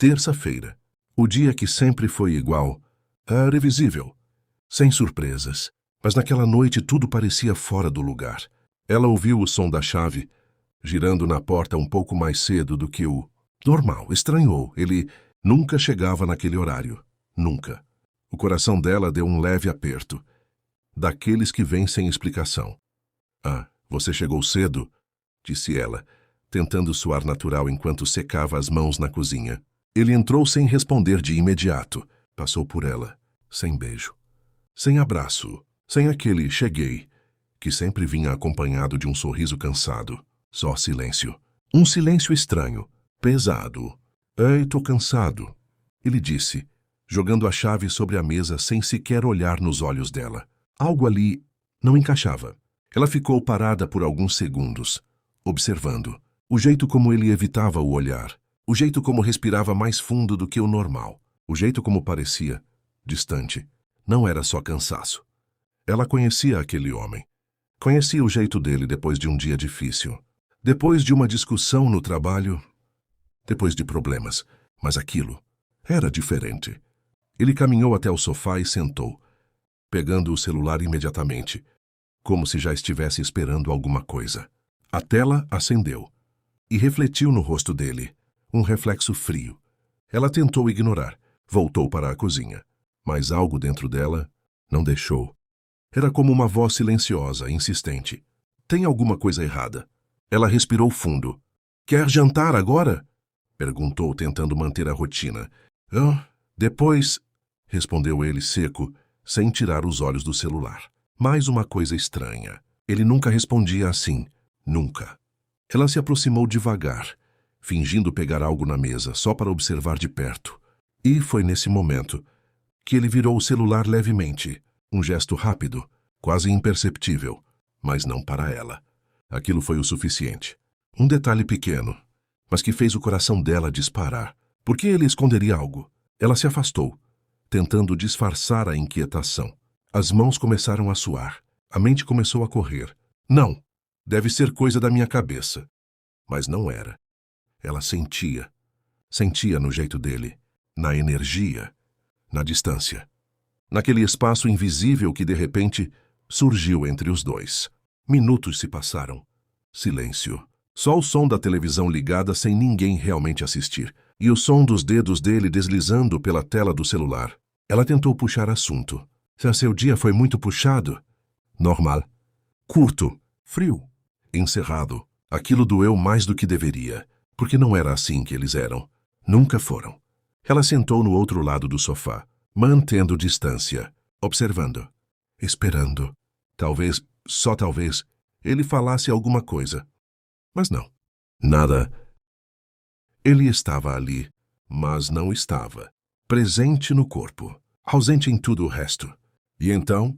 Terça-feira. O dia que sempre foi igual, previsível, sem surpresas. Mas naquela noite tudo parecia fora do lugar. Ela ouviu o som da chave, girando na porta um pouco mais cedo do que o normal. Estranhou. Ele nunca chegava naquele horário. Nunca. O coração dela deu um leve aperto. Daqueles que vêm sem explicação. Você chegou cedo, disse ela, tentando soar natural enquanto secava as mãos na cozinha. Ele entrou sem responder de imediato. Passou por ela, sem beijo, sem abraço, sem aquele cheguei, que sempre vinha acompanhado de um sorriso cansado. Só silêncio. Um silêncio estranho, pesado. Ei, tô cansado, ele disse, jogando a chave sobre a mesa sem sequer olhar nos olhos dela. Algo ali não encaixava. Ela ficou parada por alguns segundos, observando. O jeito como ele evitava o olhar. O jeito como respirava mais fundo do que o normal. O jeito como parecia distante. Não era só cansaço. Ela conhecia aquele homem. Conhecia o jeito dele depois de um dia difícil. Depois de uma discussão no trabalho. Depois de problemas. Mas aquilo era diferente. Ele caminhou até o sofá e sentou, pegando o celular imediatamente, como se já estivesse esperando alguma coisa. A tela acendeu e refletiu no rosto dele. Um reflexo frio. Ela tentou ignorar. Voltou para a cozinha. Mas algo dentro dela não deixou. Era como uma voz silenciosa, insistente. Tem alguma coisa errada. Ela respirou fundo. Quer jantar agora? Perguntou, tentando manter a rotina. Depois, respondeu ele seco, sem tirar os olhos do celular. Mais uma coisa estranha. Ele nunca respondia assim. Nunca. Ela se aproximou devagar, fingindo pegar algo na mesa, só para observar de perto. E foi nesse momento que ele virou o celular levemente. Um gesto rápido, quase imperceptível, mas não para ela. Aquilo foi o suficiente. Um detalhe pequeno, mas que fez o coração dela disparar. Por que ele esconderia algo? Ela se afastou, tentando disfarçar a inquietação. As mãos começaram a suar. A mente começou a correr. Não, deve ser coisa da minha cabeça. Mas não era. Ela sentia. Sentia no jeito dele, na energia, na distância. Naquele espaço invisível que de repente surgiu entre os dois. Minutos se passaram. Silêncio. Só o som da televisão ligada sem ninguém realmente assistir. E o som dos dedos dele deslizando pela tela do celular. Ela tentou puxar assunto. Seu dia foi muito puxado? Normal. Curto. Frio. Encerrado. Aquilo doeu mais do que deveria. Porque não era assim que eles eram. Nunca foram. Ela sentou no outro lado do sofá, mantendo distância, observando, esperando. Talvez, só talvez, ele falasse alguma coisa. Mas não. Nada. Ele estava ali, mas não estava. Presente no corpo, ausente em tudo o resto. E então,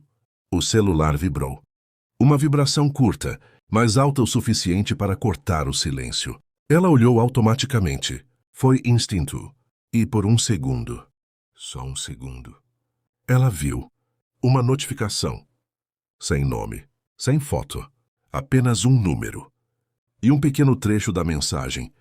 o celular vibrou. Uma vibração curta, mas alta o suficiente para cortar o silêncio. Ela olhou automaticamente. Foi instinto. E por um segundo, só um segundo, ela viu uma notificação. Sem nome, sem foto, apenas um número. E um pequeno trecho da mensagem.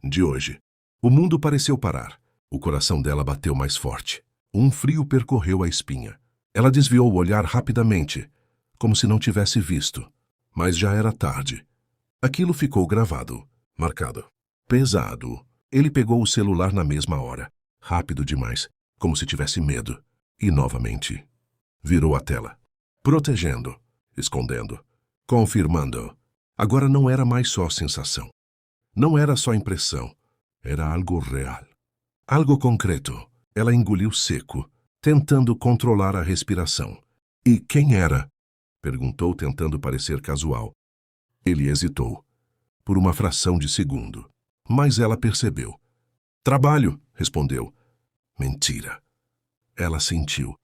De hoje. O mundo pareceu parar. O coração dela bateu mais forte. Um frio percorreu a espinha. Ela desviou o olhar rapidamente, como se não tivesse visto. Mas já era tarde. Aquilo ficou gravado. Marcado. Pesado. Ele pegou o celular na mesma hora. Rápido demais, como se tivesse medo. E novamente, virou a tela. Protegendo, escondendo, confirmando. Agora não era mais só sensação. Não era só impressão. Era algo real. Algo concreto. Ela engoliu seco, tentando controlar a respiração. E quem era? Perguntou, tentando parecer casual. Ele hesitou. Por uma fração de segundo. Mas ela percebeu. Trabalho, respondeu. Mentira. Ela sentiu.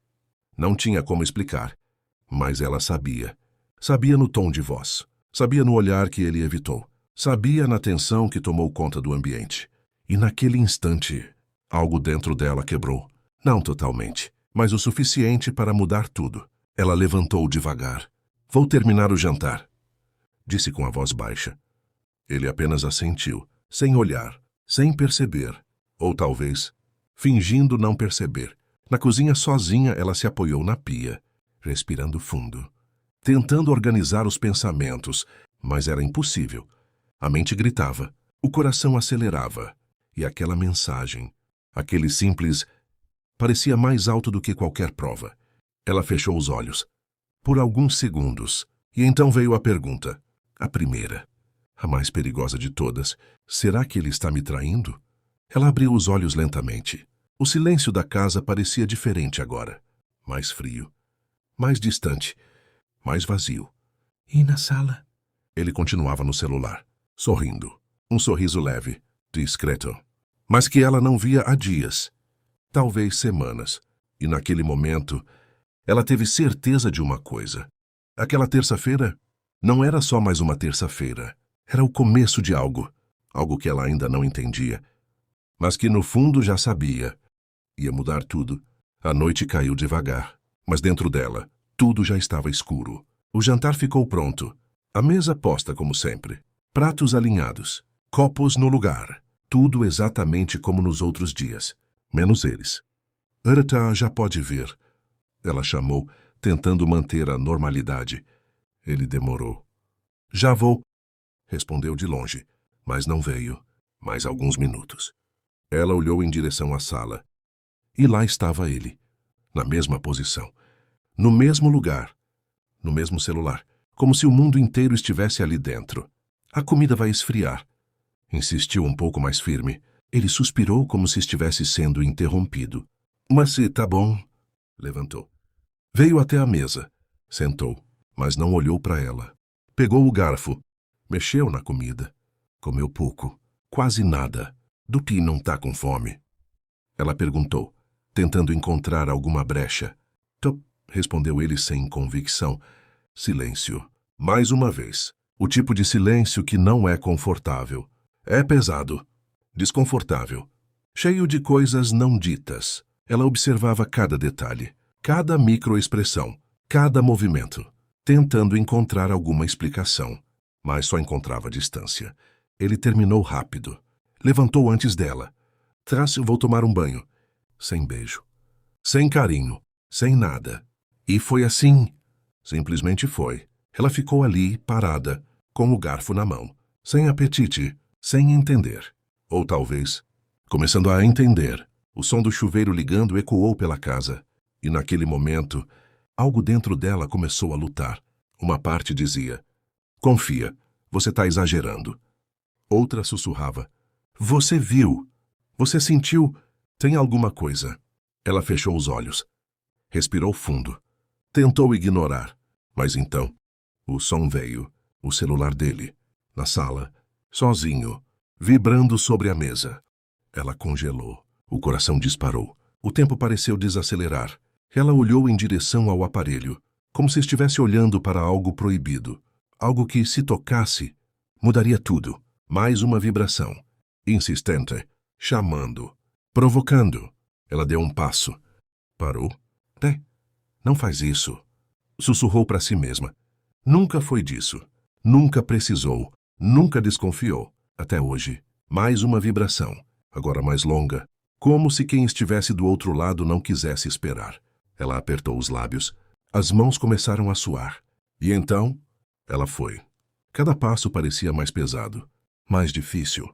Não tinha como explicar. Mas ela sabia. Sabia no tom de voz. Sabia no olhar que ele evitou. Sabia na tensão que tomou conta do ambiente. E naquele instante, algo dentro dela quebrou. Não totalmente, mas o suficiente para mudar tudo. Ela levantou devagar. Vou terminar o jantar, disse com a voz baixa. Ele apenas assentiu, sem olhar, sem perceber. Ou talvez, fingindo não perceber. Na cozinha sozinha, ela se apoiou na pia, respirando fundo, tentando organizar os pensamentos, mas era impossível. A mente gritava, o coração acelerava, e aquela mensagem, aquele simples, parecia mais alto do que qualquer prova. Ela fechou os olhos, por alguns segundos, e então veio a pergunta, a primeira, a mais perigosa de todas: será que ele está me traindo? Ela abriu os olhos lentamente. O silêncio da casa parecia diferente agora, mais frio, mais distante, mais vazio. E na sala? Ele continuava no celular, sorrindo. Um sorriso leve, discreto, mas que ela não via há dias, talvez semanas. E naquele momento, ela teve certeza de uma coisa. Aquela terça-feira não era só mais uma terça-feira. Era o começo de algo, algo que ela ainda não entendia, mas que no fundo já sabia. Ia mudar tudo. A noite caiu devagar, mas dentro dela, tudo já estava escuro. O jantar ficou pronto. A mesa posta como sempre. Pratos alinhados. Copos no lugar. Tudo exatamente como nos outros dias. Menos eles. Arta já pode vir. Ela chamou, tentando manter a normalidade. Ele demorou. Já vou, respondeu de longe, mas não veio. Mais alguns minutos. Ela olhou em direção à sala. E lá estava ele, na mesma posição, no mesmo lugar, no mesmo celular, como se o mundo inteiro estivesse ali dentro. A comida vai esfriar. Insistiu um pouco mais firme. Ele suspirou como se estivesse sendo interrompido. Mas se tá bom. Levantou. Veio até a mesa. Sentou, mas não olhou para ela. Pegou o garfo. Mexeu na comida. Comeu pouco. Quase nada. Dupi não tá com fome. Ela perguntou, tentando encontrar alguma brecha. Top, respondeu ele sem convicção. Silêncio. Mais uma vez. O tipo de silêncio que não é confortável. É pesado. Desconfortável. Cheio de coisas não ditas. Ela observava cada detalhe, cada microexpressão, cada movimento, tentando encontrar alguma explicação, mas só encontrava distância. Ele terminou rápido. Levantou antes dela. Vou tomar um banho. Sem beijo. Sem carinho. Sem nada. E foi assim. Simplesmente foi. Ela ficou ali, parada, com o garfo na mão, sem apetite, sem entender. Ou talvez, começando a entender. O som do chuveiro ligando ecoou pela casa. E naquele momento, algo dentro dela começou a lutar. Uma parte dizia, confia, você está exagerando. Outra sussurrava, você viu, você sentiu, tem alguma coisa. Ela fechou os olhos. Respirou fundo. Tentou ignorar. Mas então, o som veio. O celular dele, na sala, sozinho, vibrando sobre a mesa. Ela congelou. O coração disparou. O tempo pareceu desacelerar. Ela olhou em direção ao aparelho, como se estivesse olhando para algo proibido. Algo que, se tocasse, mudaria tudo. Mais uma vibração. Insistente. Chamando. Provocando. Ela deu um passo. Parou. Não faz isso. Sussurrou para si mesma. Nunca foi disso. Nunca precisou. Nunca desconfiou. Até hoje. Mais uma vibração. Agora mais longa. Como se quem estivesse do outro lado não quisesse esperar. Ela apertou os lábios. As mãos começaram a suar. E então, ela foi. Cada passo parecia mais pesado, mais difícil,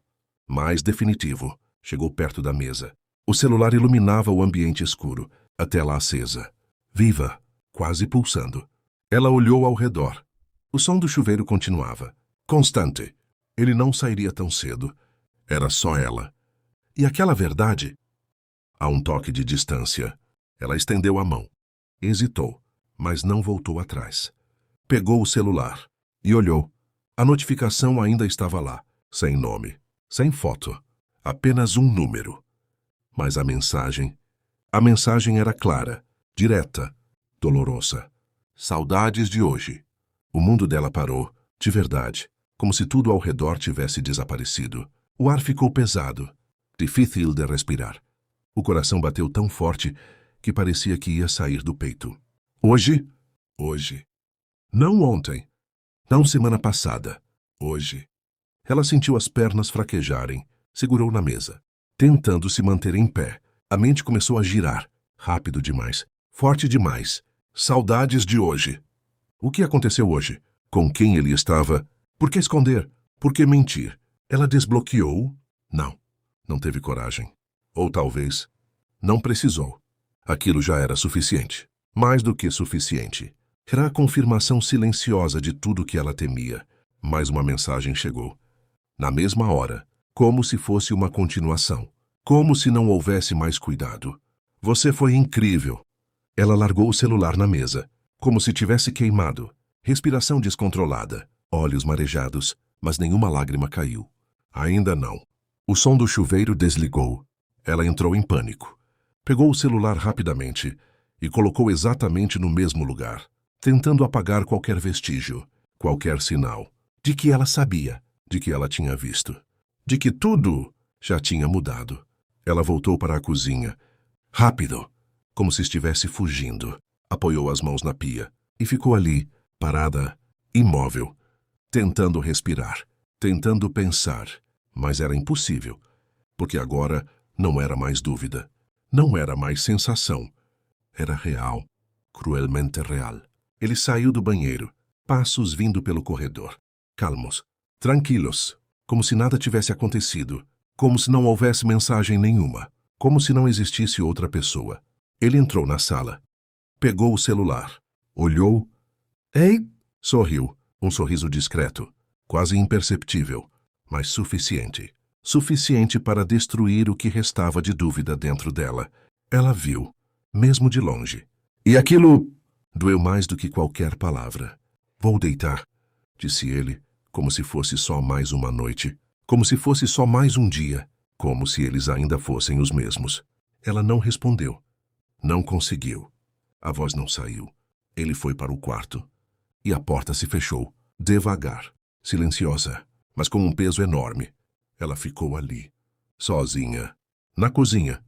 mais definitivo. Chegou perto da mesa. O celular iluminava o ambiente escuro, a tela acesa. Viva, quase pulsando. Ela olhou ao redor. O som do chuveiro continuava. Constante. Ele não sairia tão cedo. Era só ela. E aquela verdade? A um toque de distância, ela estendeu a mão. Hesitou, mas não voltou atrás. Pegou o celular e olhou. A notificação ainda estava lá, sem nome, sem foto, apenas um número. Mas a mensagem era clara, direta, dolorosa. Saudades de hoje. O mundo dela parou, de verdade, como se tudo ao redor tivesse desaparecido. O ar ficou pesado, difícil de respirar. O coração bateu tão forte que parecia que ia sair do peito. Hoje? Hoje. Não ontem. Não semana passada. Hoje. Ela sentiu as pernas fraquejarem, segurou na mesa. tentando se manter em pé. A mente começou a girar, rápido demais, forte demais. Saudades de hoje. O que aconteceu hoje? Com quem ele estava? Por que esconder? Por que mentir? Ela desbloqueou? Não teve coragem. Ou talvez, não precisou. Aquilo já era suficiente. Mais do que suficiente. Era a confirmação silenciosa de tudo que ela temia. Mas uma mensagem chegou. Na mesma hora, como se fosse uma continuação. Como se não houvesse mais cuidado. Você foi incrível. Ela largou o celular na mesa, como se tivesse queimado. Respiração descontrolada, olhos marejados, mas nenhuma lágrima caiu. Ainda não. O som do chuveiro desligou. Ela entrou em pânico. Pegou o celular rapidamente e colocou exatamente no mesmo lugar, tentando apagar qualquer vestígio, qualquer sinal, de que ela sabia, de que ela tinha visto, de que tudo já tinha mudado. Ela voltou para a cozinha. Rápido, como se estivesse fugindo. Apoiou as mãos na pia e ficou ali, parada, imóvel, tentando respirar, tentando pensar, mas era impossível, porque agora não era mais dúvida, não era mais sensação, era real, cruelmente real. Ele saiu do banheiro, passos vindo pelo corredor, calmos, tranquilos, como se nada tivesse acontecido, como se não houvesse mensagem nenhuma, como se não existisse outra pessoa. Ele entrou na sala, pegou o celular, olhou. Ei! Sorriu, um sorriso discreto, quase imperceptível, mas suficiente. Suficiente para destruir o que restava de dúvida dentro dela. Ela viu, mesmo de longe. E aquilo doeu mais do que qualquer palavra. Vou deitar, disse ele, como se fosse só mais uma noite, como se fosse só mais um dia, como se eles ainda fossem os mesmos. Ela não respondeu. Não conseguiu. A voz não saiu. Ele foi para o quarto. E a porta se fechou, devagar, silenciosa, mas com um peso enorme. Ela ficou ali, sozinha, na cozinha,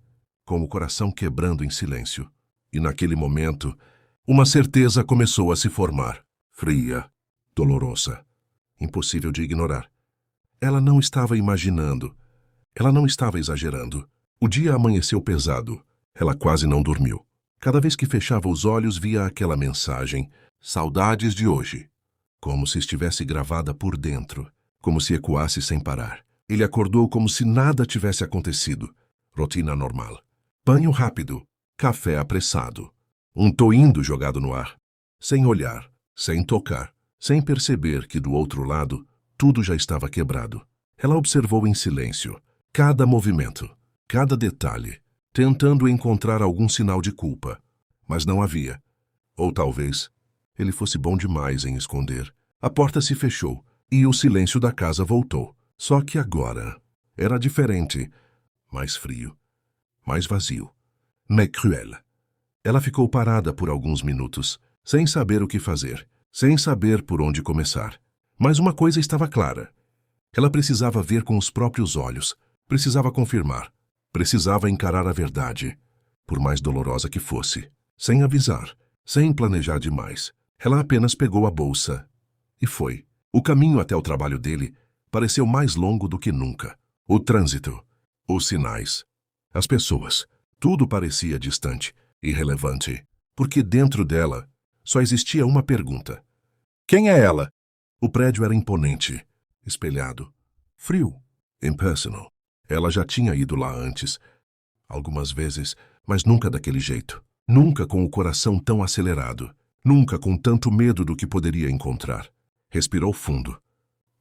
com o coração quebrando em silêncio. E naquele momento, uma certeza começou a se formar, fria, dolorosa, impossível de ignorar. Ela não estava imaginando, ela não estava exagerando. O dia amanheceu pesado. Ela quase não dormiu. Cada vez que fechava os olhos, via aquela mensagem, saudades de hoje, como se estivesse gravada por dentro, como se ecoasse sem parar. Ele acordou como se nada tivesse acontecido. Rotina normal. Banho rápido, café apressado, um tô indo jogado no ar, sem olhar, sem tocar, sem perceber que do outro lado tudo já estava quebrado. Ela observou em silêncio, cada movimento, cada detalhe, tentando encontrar algum sinal de culpa, mas não havia. Ou talvez ele fosse bom demais em esconder. A porta se fechou e o silêncio da casa voltou. Só que agora era diferente, mais frio, mais vazio, mais cruel. Ela ficou parada por alguns minutos, sem saber o que fazer, sem saber por onde começar. Mas uma coisa estava clara. Ela precisava ver com os próprios olhos, precisava confirmar, precisava encarar a verdade, por mais dolorosa que fosse, sem avisar, sem planejar demais. Ela apenas pegou a bolsa e foi. O caminho até o trabalho dele pareceu mais longo do que nunca. O trânsito, os sinais, as pessoas, tudo parecia distante, irrelevante, porque dentro dela só existia uma pergunta. Quem é ela? O prédio era imponente, espelhado, frio, impersonal. Ela já tinha ido lá antes, algumas vezes, mas nunca daquele jeito. Nunca com o coração tão acelerado. Nunca com tanto medo do que poderia encontrar. Respirou fundo.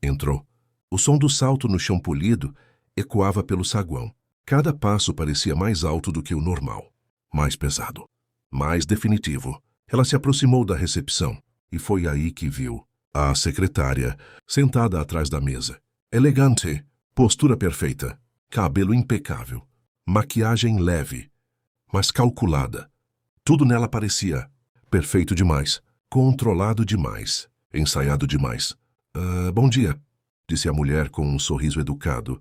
Entrou. O som do salto no chão polido ecoava pelo saguão. Cada passo parecia mais alto do que o normal. Mais pesado. Mais definitivo. Ela se aproximou da recepção e foi aí que viu a secretária sentada atrás da mesa. Elegante, postura perfeita, cabelo impecável, maquiagem leve, mas calculada. Tudo nela parecia perfeito demais, controlado demais, ensaiado demais. Bom dia, disse a mulher com um sorriso educado.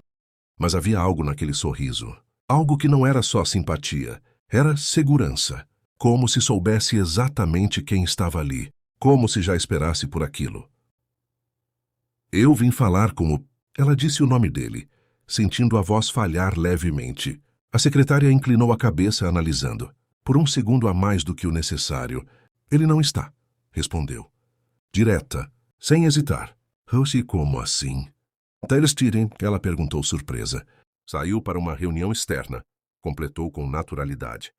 Mas havia algo naquele sorriso. Algo que não era só simpatia, era segurança. Como se soubesse exatamente quem estava ali, como se já esperasse por aquilo. Eu vim falar com o... Ela disse o nome dele, sentindo a voz falhar levemente. A secretária inclinou a cabeça, analisando. Por um segundo a mais do que o necessário. Ele não está, respondeu. Direta, sem hesitar. Rosie, como assim? Taylor Steeden, ela perguntou surpresa. Saiu para uma reunião externa. Completou com naturalidade.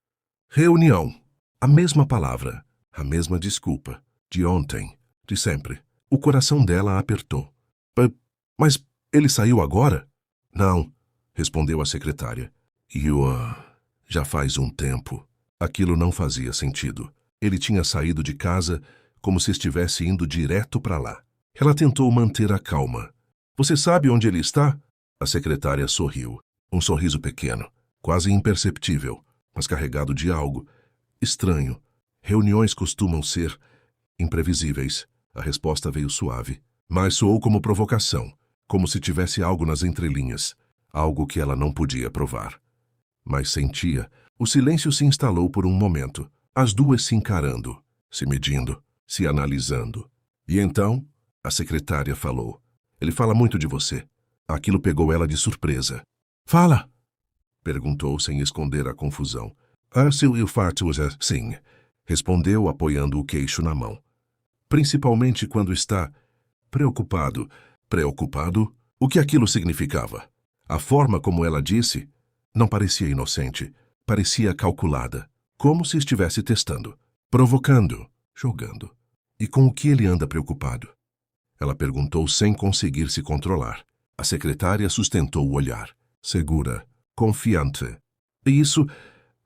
Reunião. A mesma palavra, a mesma desculpa. De ontem, de sempre. O coração dela apertou. Mas ele saiu agora? Não, respondeu a secretária. Já faz um tempo. Aquilo não fazia sentido. Ele tinha saído de casa como se estivesse indo direto para lá. Ela tentou manter a calma. Você sabe onde ele está? A secretária sorriu. Um sorriso pequeno, quase imperceptível, mas carregado de algo estranho. Reuniões costumam ser imprevisíveis. A resposta veio suave, mas soou como provocação, como se tivesse algo nas entrelinhas, algo que ela não podia provar. Mas sentia. O silêncio se instalou por um momento, as duas se encarando, se medindo, se analisando. E então, a secretária falou. Ele fala muito de você. Aquilo pegou ela de surpresa. Fala! Perguntou sem esconder a confusão. Se o fato é sim, respondeu apoiando o queixo na mão. Principalmente quando está preocupado. Preocupado? O que aquilo significava? A forma como ela disse não parecia inocente, parecia calculada, como se estivesse testando, provocando, jogando. E com o que ele anda preocupado? Ela perguntou sem conseguir se controlar. A secretária sustentou o olhar, segura, confiante. E isso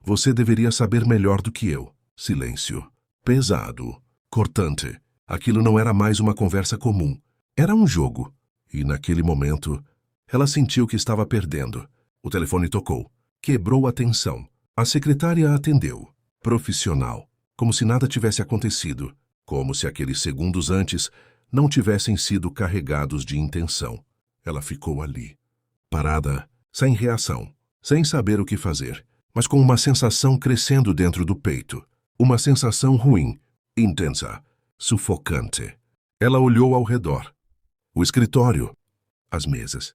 você deveria saber melhor do que eu. Silêncio. Pesado. Cortante. Aquilo não era mais uma conversa comum. Era um jogo. E naquele momento, ela sentiu que estava perdendo. O telefone tocou. Quebrou a tensão. A secretária atendeu. Profissional. Como se nada tivesse acontecido. Como se aqueles segundos antes não tivessem sido carregados de intenção. Ela ficou ali, parada, sem reação, sem saber o que fazer, mas com uma sensação crescendo dentro do peito. Uma sensação ruim, intensa, sufocante. Ela olhou ao redor. O escritório, as mesas,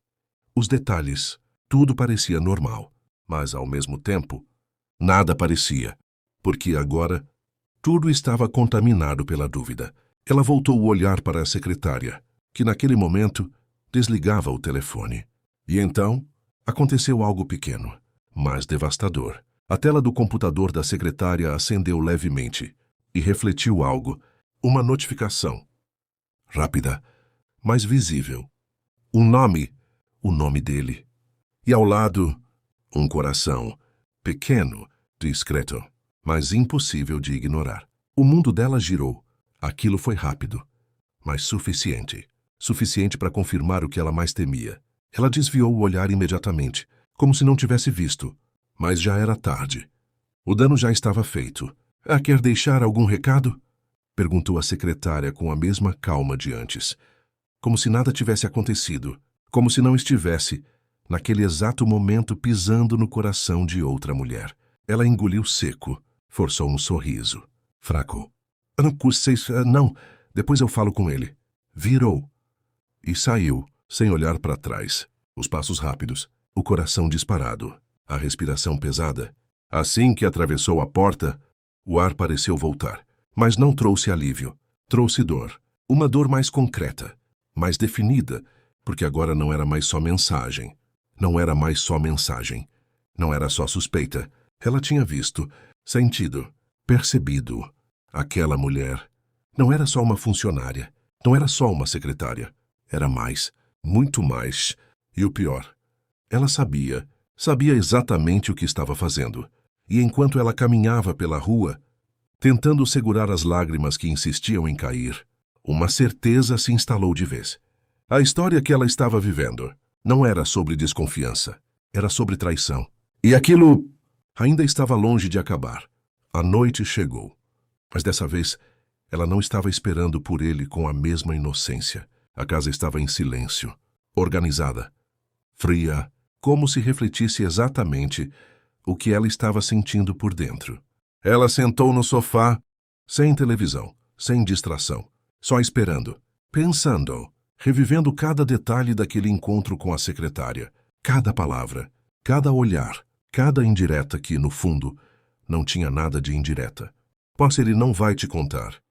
os detalhes, tudo parecia normal, mas ao mesmo tempo, nada parecia, porque agora tudo estava contaminado pela dúvida. Ela voltou o olhar para a secretária, que naquele momento desligava o telefone. E então, aconteceu algo pequeno, mas devastador. A tela do computador da secretária acendeu levemente e refletiu algo, uma notificação. Rápida, mas visível. O nome dele. E ao lado, um coração, pequeno, discreto, mas impossível de ignorar. O mundo dela girou. Aquilo foi rápido, mas suficiente. Suficiente para confirmar o que ela mais temia. Ela desviou o olhar imediatamente, como se não tivesse visto. Mas já era tarde. O dano já estava feito. Quer deixar algum recado? Perguntou a secretária com a mesma calma de antes. Como se nada tivesse acontecido. Como se não estivesse, naquele exato momento, pisando no coração de outra mulher. Ela engoliu seco, forçou um sorriso. Fraco. Não, depois eu falo com ele. Virou. E saiu, sem olhar para trás. Os passos rápidos, o coração disparado, a respiração pesada. Assim que atravessou a porta, o ar pareceu voltar. Mas não trouxe alívio. Trouxe dor. Uma dor mais concreta, mais definida, porque agora não era mais só mensagem. Não era mais só mensagem. Não era só suspeita. Ela tinha visto, sentido, percebido. Aquela mulher não era só uma funcionária, não era só uma secretária. Era mais, muito mais. E o pior, ela sabia exatamente o que estava fazendo. E enquanto ela caminhava pela rua, tentando segurar as lágrimas que insistiam em cair, uma certeza se instalou de vez. A história que ela estava vivendo não era sobre desconfiança, era sobre traição. E aquilo ainda estava longe de acabar. A noite chegou. Mas dessa vez, ela não estava esperando por ele com a mesma inocência. A casa estava em silêncio, organizada, fria, como se refletisse exatamente o que ela estava sentindo por dentro. Ela sentou no sofá, sem televisão, sem distração, só esperando, pensando, revivendo cada detalhe daquele encontro com a secretária. Cada palavra, cada olhar, cada indireta que, no fundo, não tinha nada de indireta. Posso, ele não vai te contar.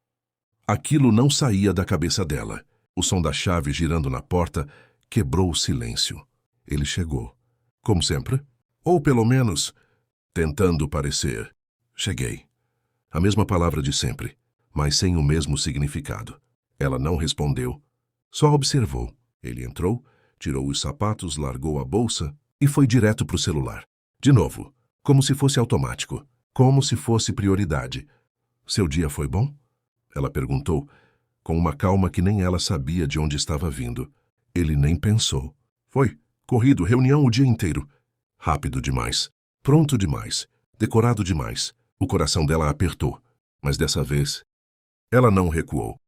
Aquilo não saía da cabeça dela. O som da chave girando na porta quebrou o silêncio. Ele chegou. Como sempre. Ou, pelo menos, tentando parecer. Cheguei. A mesma palavra de sempre, mas sem o mesmo significado. Ela não respondeu. Só observou. Ele entrou, tirou os sapatos, largou a bolsa e foi direto para o celular. De novo, como se fosse automático, como se fosse prioridade. Seu dia foi bom? Ela perguntou, com uma calma que nem ela sabia de onde estava vindo. Ele nem pensou. Foi. Corrido, reunião o dia inteiro. Rápido demais. Pronto demais. Decorado demais. O coração dela apertou. Mas dessa vez, ela não recuou.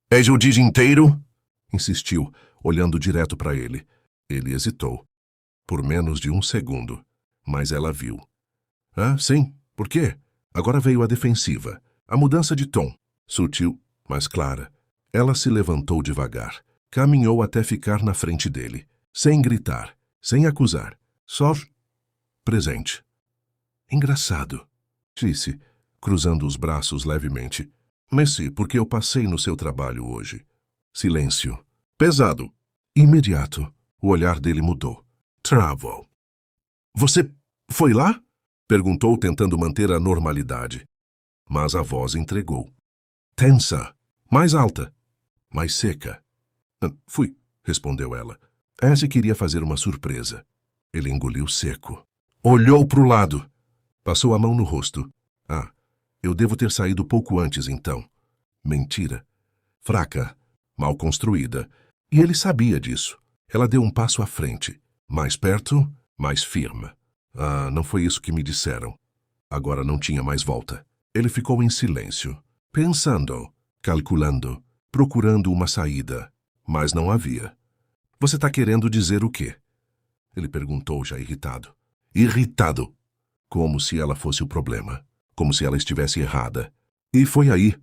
É o dia inteiro? Insistiu, olhando direto para ele. Ele hesitou. Por menos de um segundo. Mas ela viu. Ah, sim. Por quê? Agora veio a defensiva. A mudança de tom. Sutil, mas clara. Ela se levantou devagar. Caminhou até ficar na frente dele. Sem gritar. Sem acusar. Só presente. Engraçado, disse, cruzando os braços levemente. Messi, porque eu passei no seu trabalho hoje. Silêncio. Pesado. Imediato. O olhar dele mudou. Travel. Você foi lá? Perguntou, tentando manter a normalidade. Mas a voz entregou. Tensa. Mais alta. Mais seca. Fui, respondeu ela. Essa queria fazer uma surpresa. Ele engoliu seco. Olhou para o lado. Passou a mão no rosto. Ah, eu devo ter saído pouco antes, então. Mentira. Fraca. Mal construída. E ele sabia disso. Ela deu um passo à frente. Mais perto, mais firme. Ah, não foi isso que me disseram. Agora não tinha mais volta. Ele ficou em silêncio, pensando, calculando, procurando uma saída. Mas não havia. Você está querendo dizer o quê? Ele perguntou, já irritado. Irritado. Como se ela fosse o problema. Como se ela estivesse errada. E foi aí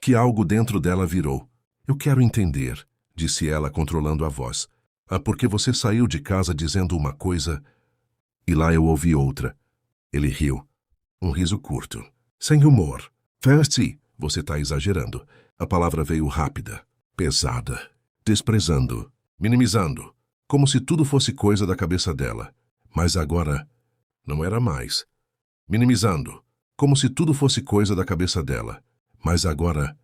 que algo dentro dela virou. Eu quero entender, disse ela, controlando a voz. Ah, porque você saiu de casa dizendo uma coisa e lá eu ouvi outra. Ele riu. Um riso curto. Sem humor. Fancy, você está exagerando. A palavra veio rápida, pesada, desprezando, minimizando, como se tudo fosse coisa da cabeça dela. Mas agora não era mais. Minimizando, como se tudo fosse coisa da cabeça dela. Mas agora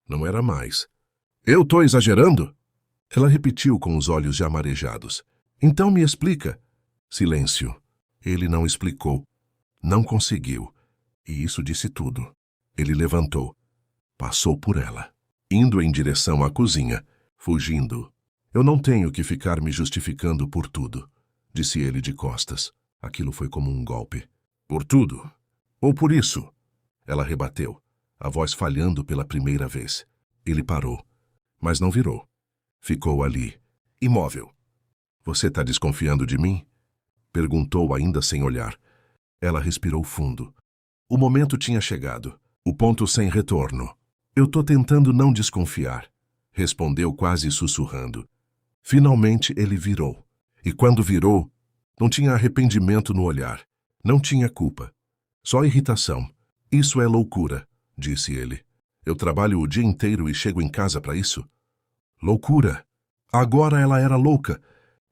não era mais. Eu tô exagerando? Ela repetiu com os olhos já marejados. Então me explica. Silêncio. Ele não explicou. Não conseguiu. E isso disse tudo. Ele levantou. Passou por ela, indo em direção à cozinha, fugindo. Eu não tenho que ficar me justificando por tudo, disse ele de costas. Aquilo foi como um golpe. Por tudo? Ou por isso? Ela rebateu, a voz falhando pela primeira vez. Ele parou, mas não virou. Ficou ali, imóvel. Você está desconfiando de mim? Perguntou ainda sem olhar. Ela respirou fundo. O momento tinha chegado, o ponto sem retorno. Eu tô tentando não desconfiar, respondeu quase sussurrando. Finalmente ele virou. E quando virou, não tinha arrependimento no olhar. Não tinha culpa. Só irritação. Isso é loucura, disse ele. Eu trabalho o dia inteiro e chego em casa para isso? Loucura. Agora ela era louca.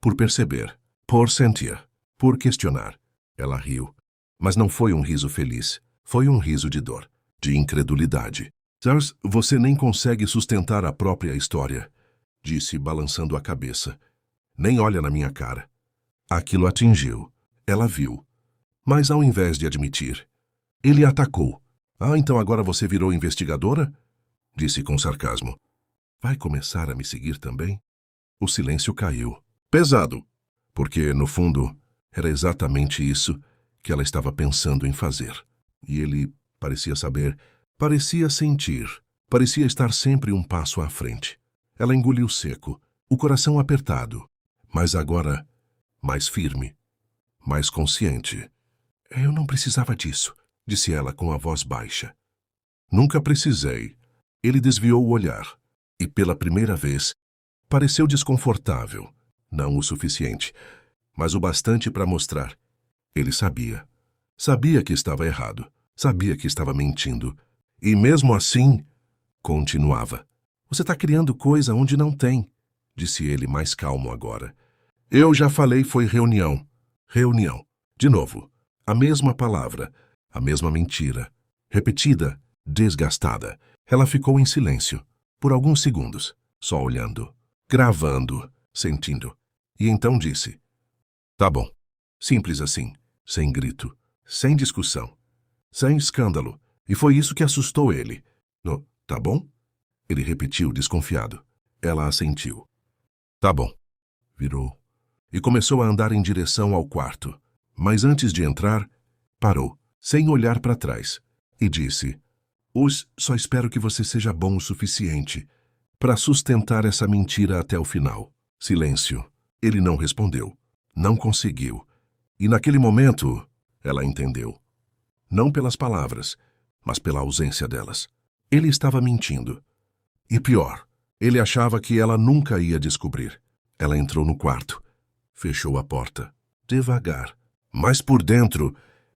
Por perceber. Por sentir. Por questionar. Ela riu. Mas não foi um riso feliz. Foi um riso de dor. De incredulidade. Charles, você nem consegue sustentar a própria história, disse, balançando a cabeça. Nem olha na minha cara. Aquilo atingiu. Ela viu. Mas ao invés de admitir, ele atacou. Ah, então agora você virou investigadora? Disse com sarcasmo. Vai começar a me seguir também? O silêncio caiu. Pesado. Porque, no fundo, era exatamente isso que ela estava pensando em fazer. E ele parecia saber, parecia sentir, parecia estar sempre um passo à frente. Ela engoliu seco, o coração apertado, mas agora mais firme, mais consciente. Eu não precisava disso, disse ela com a voz baixa. Nunca precisei. Ele desviou o olhar e, pela primeira vez, pareceu desconfortável, não o suficiente. mas o bastante para mostrar. Ele sabia. Sabia que estava errado. Sabia que estava mentindo. E mesmo assim, continuava. Você está criando coisa onde não tem, disse ele mais calmo agora. Eu já falei, foi reunião. Reunião. De novo. A mesma palavra. A mesma mentira. Repetida, desgastada. Ela ficou em silêncio, por alguns segundos, só olhando, gravando, sentindo. E então disse: Tá bom. Simples assim, sem grito, sem discussão, sem escândalo. E foi isso que assustou ele. No, tá bom? Ele repetiu, desconfiado. Ela assentiu. Tá bom. Virou. E começou a andar em direção ao quarto. Mas antes de entrar, parou, sem olhar para trás, e disse: Hoje só espero que você seja bom o suficiente para sustentar essa mentira até o final. Silêncio. Ele não respondeu. Não conseguiu. E naquele momento, ela entendeu. Não pelas palavras, mas pela ausência delas. Ele estava mentindo. E pior, ele achava que ela nunca ia descobrir. Ela entrou no quarto. Fechou a porta. Devagar. Mas por dentro,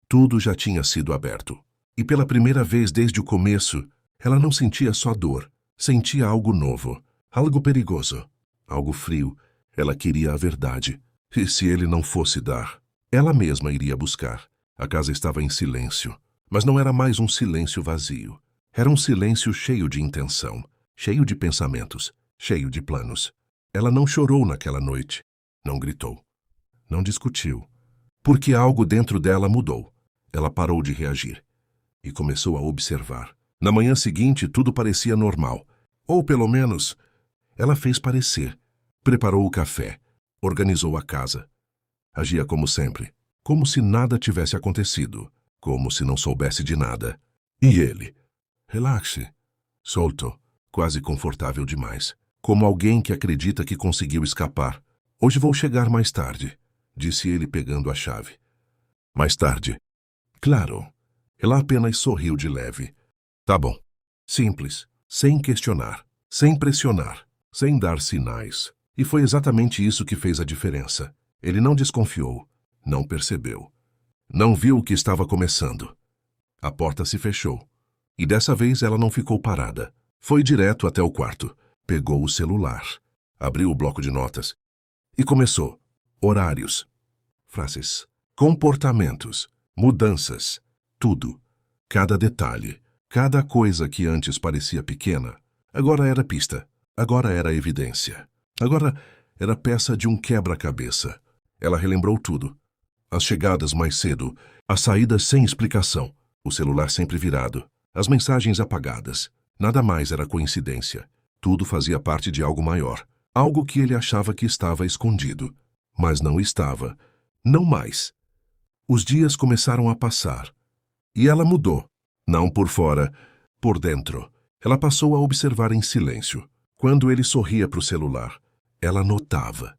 tudo já tinha sido aberto. E pela primeira vez desde o começo, ela não sentia só dor. Sentia algo novo. Algo perigoso. Algo frio. Ela queria a verdade. E se ele não fosse dar, ela mesma iria buscar. A casa estava em silêncio. Mas não era mais um silêncio vazio. Era um silêncio cheio de intenção. Cheio de pensamentos. Cheio de planos. Ela não chorou naquela noite. Não gritou. Não discutiu. Porque algo dentro dela mudou. Ela parou de reagir e começou a observar. Na manhã seguinte, tudo parecia normal. Ou, pelo menos, ela fez parecer. Preparou o café. Organizou a casa. Agia como sempre. Como se nada tivesse acontecido. Como se não soubesse de nada. E ele? Relaxe. Solto. Quase confortável demais. Como alguém que acredita que conseguiu escapar. Hoje vou chegar mais tarde, disse ele pegando a chave. Mais tarde? Claro. Ela apenas sorriu de leve. Tá bom. Simples, sem questionar, sem pressionar, sem dar sinais. E foi exatamente isso que fez a diferença. Ele não desconfiou, não percebeu. Não viu o que estava começando. A porta se fechou. E dessa vez ela não ficou parada. Foi direto até o quarto. Pegou o celular. Abriu o bloco de notas. E começou. Horários. Frases. Comportamentos. Mudanças. Tudo. Cada detalhe. Cada coisa que antes parecia pequena, agora era pista. Agora era evidência. Agora era peça de um quebra-cabeça. Ela relembrou tudo. As chegadas mais cedo, as saídas sem explicação, o celular sempre virado, as mensagens apagadas. Nada mais era coincidência. Tudo fazia parte de algo maior. Algo que ele achava que estava escondido. Mas não estava. Não mais. Os dias começaram a passar. E ela mudou. Não por fora, por dentro. Ela passou a observar em silêncio. Quando ele sorria para o celular, ela notava.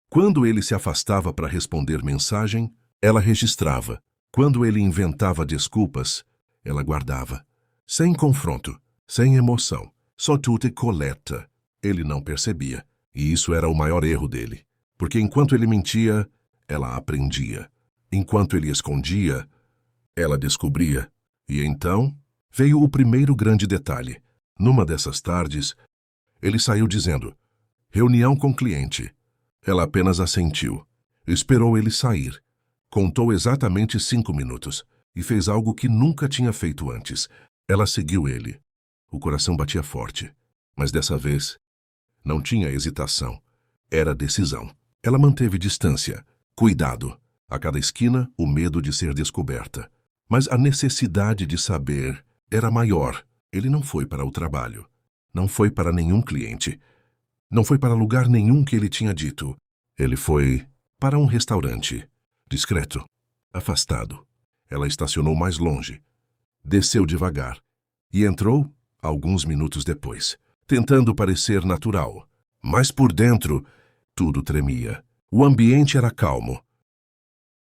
Quando ele se afastava para responder mensagem, ela registrava. Quando ele inventava desculpas, ela guardava. Sem confronto, sem emoção, só tudo e coleta. Ele não percebia. E isso era o maior erro dele. Porque enquanto ele mentia, ela aprendia. Enquanto ele escondia, ela descobria. E então veio o primeiro grande detalhe. Numa dessas tardes, ele saiu dizendo: reunião com cliente. Ela apenas assentiu. Esperou ele sair. Contou exatamente 5 minutos e fez algo que nunca tinha feito antes. Ela seguiu ele. O coração batia forte, mas dessa vez não tinha hesitação. Era decisão. Ela manteve distância, cuidado. A cada esquina, o medo de ser descoberta. Mas a necessidade de saber era maior. Ele não foi para o trabalho. Não foi para nenhum cliente. Não foi para lugar nenhum que ele tinha dito. Ele foi para um restaurante. Discreto. Afastado. Ela estacionou mais longe. Desceu devagar. E entrou alguns minutos depois, tentando parecer natural. Mas por dentro, tudo tremia. O ambiente era calmo.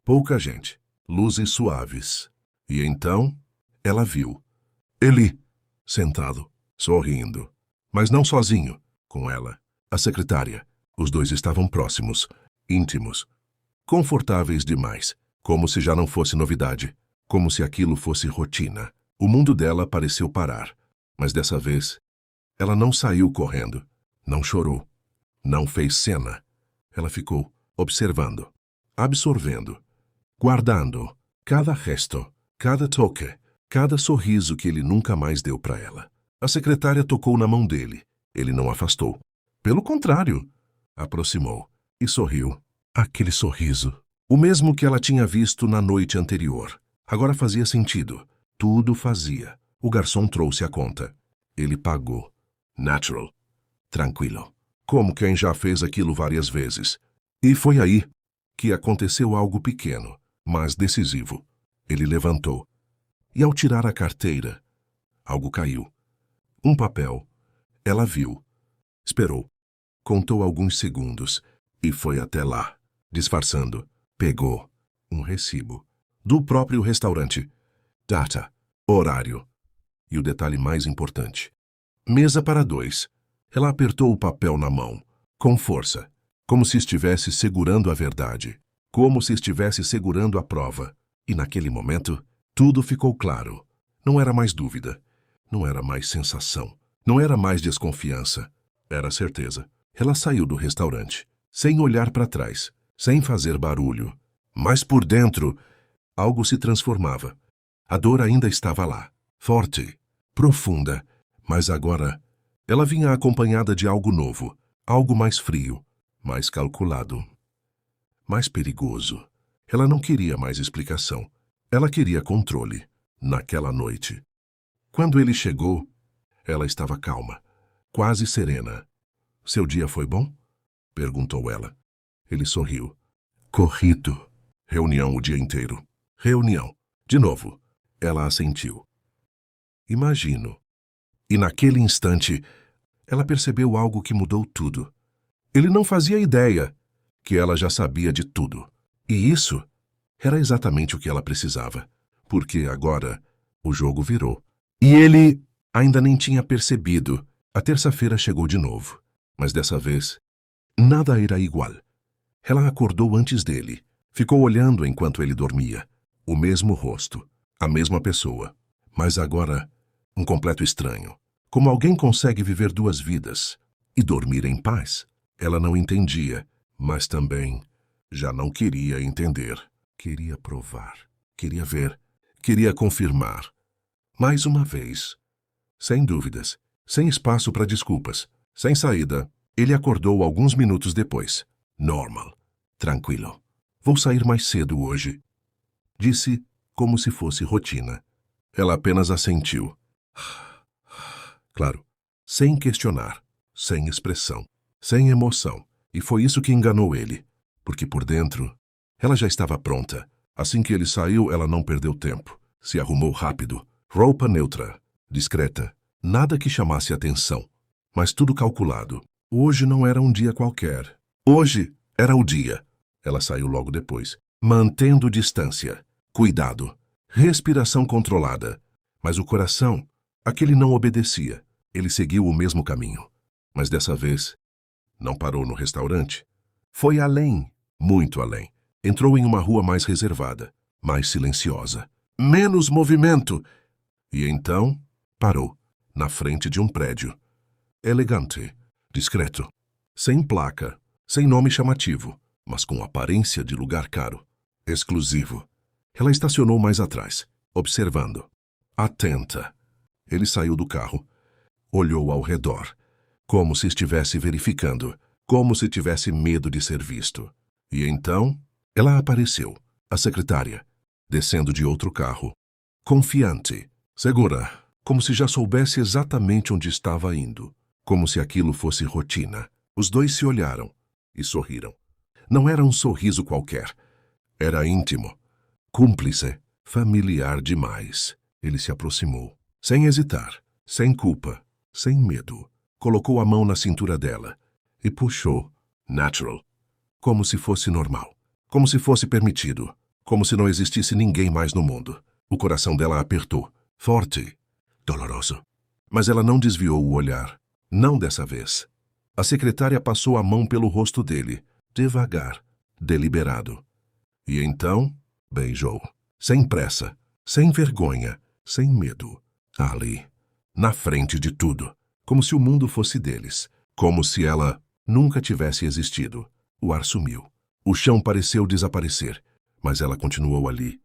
Pouca gente. Luzes suaves. E então, ela viu. Ele, sentado, sorrindo. Mas não sozinho, com ela. A secretária. Os dois estavam próximos, íntimos. confortáveis demais, como se já não fosse novidade, como se aquilo fosse rotina. O mundo dela pareceu parar, mas dessa vez, ela não saiu correndo, não chorou, não fez cena. Ela ficou observando, absorvendo, guardando cada gesto, cada toque, cada sorriso que ele nunca mais deu para ela. A secretária tocou na mão dele. Ele não afastou. Pelo contrário, aproximou e sorriu. Aquele sorriso, o mesmo que ela tinha visto na noite anterior. Agora fazia sentido. Tudo fazia. O garçom trouxe a conta. Ele pagou. Natural. Tranquilo. Como quem já fez aquilo várias vezes. E foi aí que aconteceu algo pequeno, mas decisivo. Ele levantou. E ao tirar a carteira, algo caiu. Um papel. Ela viu. Esperou. Contou alguns segundos e foi até lá. Disfarçando, pegou um recibo. Do próprio restaurante. Data. Horário. E o detalhe mais importante. Mesa para 2. Ela apertou o papel na mão, com força, como se estivesse segurando a verdade, como se estivesse segurando a prova. E naquele momento, tudo ficou claro. Não era mais dúvida, não era mais sensação, não era mais desconfiança, era certeza. Ela saiu do restaurante, sem olhar para trás, sem fazer barulho. Mas por dentro, algo se transformava. A dor ainda estava lá, forte, profunda, mas agora ela vinha acompanhada de algo novo, algo mais frio, mais calculado, mais perigoso. Ela não queria mais explicação. Ela queria controle, naquela noite. Quando ele chegou, ela estava calma, quase serena. Seu dia foi bom? Perguntou ela. Ele sorriu. Corrido. Reunião o dia inteiro. Reunião. De novo. Ela assentiu. Imagino. E naquele instante, ela percebeu algo que mudou tudo. Ele não fazia ideia que ela já sabia de tudo. E isso era exatamente o que ela precisava. Porque agora o jogo virou. E ele ainda nem tinha percebido. A terça-feira chegou de novo. Mas dessa vez, nada era igual. Ela acordou antes dele. Ficou olhando enquanto ele dormia. O mesmo rosto, a mesma pessoa. Mas agora, um completo estranho. Como alguém consegue viver 2 vidas e dormir em paz? Ela não entendia, mas também já não queria entender. Queria provar, queria ver, queria confirmar. Mais uma vez. Sem dúvidas, sem espaço para desculpas, sem saída, ele acordou alguns minutos depois. Normal. Tranquilo. Vou sair mais cedo hoje. Disse como se fosse rotina. Ela apenas assentiu. Claro, sem questionar, sem expressão, sem emoção. E foi isso que enganou ele, porque por dentro, ela já estava pronta. Assim que ele saiu, ela não perdeu tempo. Se arrumou rápido. Roupa neutra, discreta, nada que chamasse atenção, mas tudo calculado. Hoje não era um dia qualquer. Hoje era o dia. Ela saiu logo depois, mantendo distância, cuidado, respiração controlada. Mas o coração, aquele não obedecia. Ele seguiu o mesmo caminho. Mas dessa vez, não parou no restaurante. Foi além, muito além. Entrou em uma rua mais reservada, mais silenciosa. Menos movimento. E então, parou, na frente de um prédio. Elegante, discreto, sem placa, sem nome chamativo, mas com aparência de lugar caro, exclusivo. Ela estacionou mais atrás, observando. Atenta. Ele saiu do carro, olhou ao redor, como se estivesse verificando, como se tivesse medo de ser visto. E então, ela apareceu, a secretária, descendo de outro carro, confiante, segura, como se já soubesse exatamente onde estava indo, como se aquilo fosse rotina. Os dois se olharam e sorriram. Não era um sorriso qualquer, era íntimo, cúmplice, familiar demais. Ele se aproximou, sem hesitar, sem culpa, sem medo. Colocou a mão na cintura dela e puxou, natural, como se fosse normal, como se fosse permitido, como se não existisse ninguém mais no mundo. O coração dela apertou, forte, doloroso. Mas ela não desviou o olhar, não dessa vez. A secretária passou a mão pelo rosto dele, devagar, deliberado. E então, beijou. Sem pressa, sem vergonha, sem medo. Ali, na frente de tudo. Como se o mundo fosse deles. Como se ela nunca tivesse existido. O ar sumiu. O chão pareceu desaparecer. Mas ela continuou ali.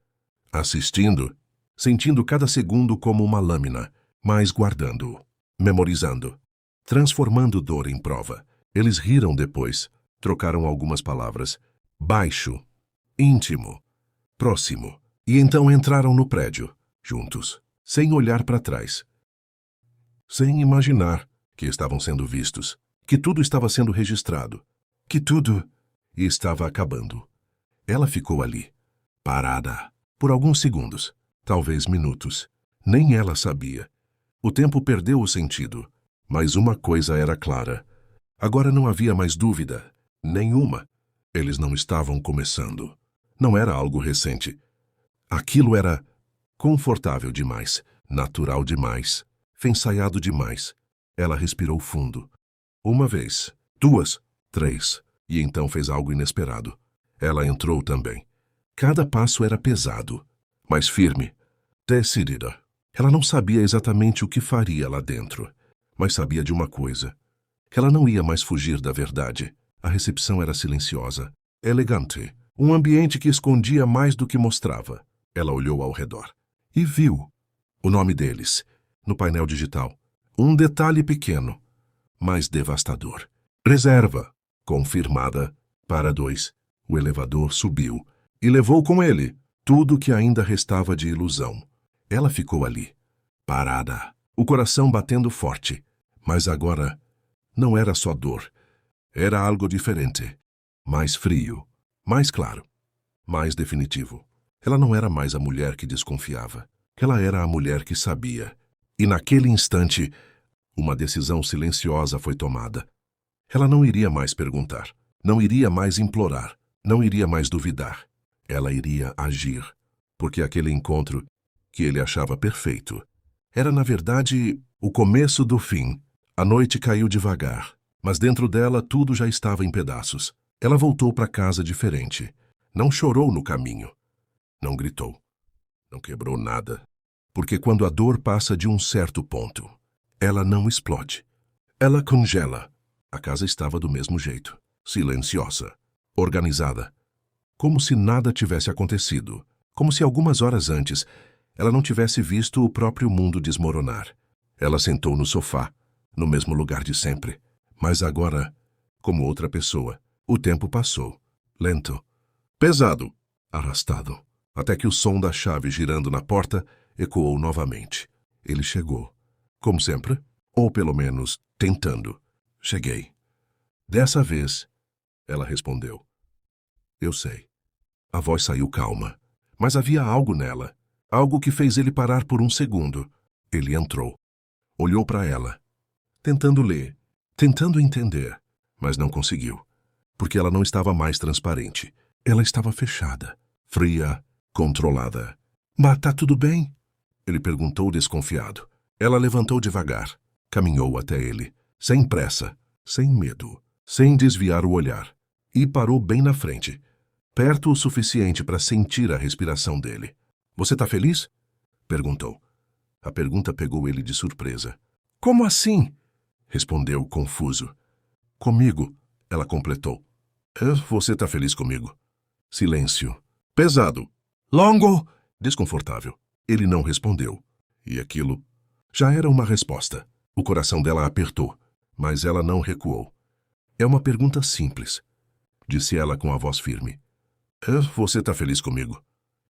Assistindo, sentindo cada segundo como uma lâmina, mas guardando-o, memorizando, transformando dor em prova. Eles riram depois, trocaram algumas palavras. Baixo, íntimo, próximo. E então entraram no prédio, juntos, sem olhar para trás. Sem imaginar que estavam sendo vistos, que tudo estava sendo registrado, que tudo estava acabando. Ela ficou ali, parada, por alguns segundos, talvez minutos. Nem ela sabia. O tempo perdeu o sentido, mas uma coisa era clara. Agora não havia mais dúvida, nenhuma. Eles não estavam começando. Não era algo recente. Aquilo era confortável demais, natural demais, ensaiado demais. Ela respirou fundo. Uma vez, duas, três, e então fez algo inesperado. Ela entrou também. Cada passo era pesado, mas firme, decidida. Ela não sabia exatamente o que faria lá dentro, mas sabia de uma coisa, que ela não ia mais fugir da verdade. A recepção era silenciosa, elegante, um ambiente que escondia mais do que mostrava. Ela olhou ao redor e viu o nome deles no painel digital. Um detalhe pequeno, mas devastador. Reserva, confirmada, para 2. O elevador subiu e levou com ele tudo que ainda restava de ilusão. Ela ficou ali, parada, o coração batendo forte. Mas agora não era só dor. Era algo diferente. Mais frio, mais claro, mais definitivo. Ela não era mais a mulher que desconfiava. Ela era a mulher que sabia. E naquele instante, uma decisão silenciosa foi tomada. Ela não iria mais perguntar, não iria mais implorar, não iria mais duvidar. Ela iria agir, porque aquele encontro, que ele achava perfeito, era na verdade o começo do fim. A noite caiu devagar, mas dentro dela tudo já estava em pedaços. Ela voltou para casa diferente. Não chorou no caminho. Não gritou. Não quebrou nada. Porque quando a dor passa de um certo ponto, ela não explode. Ela congela. A casa estava do mesmo jeito, silenciosa, organizada. Como se nada tivesse acontecido. Como se algumas horas antes ela não tivesse visto o próprio mundo desmoronar. Ela sentou no sofá, no mesmo lugar de sempre. Mas agora, como outra pessoa, o tempo passou. Lento, pesado, arrastado. Até que o som da chave girando na porta ecoou novamente. Ele chegou. Como sempre, ou pelo menos tentando. Cheguei. Dessa vez, ela respondeu. Eu sei. A voz saiu calma, mas havia algo nela. Algo que fez ele parar por um segundo. Ele entrou. Olhou para ela, tentando ler, tentando entender, mas não conseguiu, porque ela não estava mais transparente. Ela estava fechada, fria, controlada. Mas tá tudo bem? Ele perguntou desconfiado. Ela levantou devagar, caminhou até ele, sem pressa, sem medo, sem desviar o olhar, e parou bem na frente, perto o suficiente para sentir a respiração dele. Você tá feliz? Perguntou. A pergunta pegou ele de surpresa. Como assim? Respondeu confuso. Comigo, ela completou. Você tá feliz comigo? Silêncio. Pesado. Longo. Desconfortável. Ele não respondeu. E aquilo já era uma resposta. O coração dela apertou, mas ela não recuou. É uma pergunta simples, disse ela com a voz firme. Você tá feliz comigo?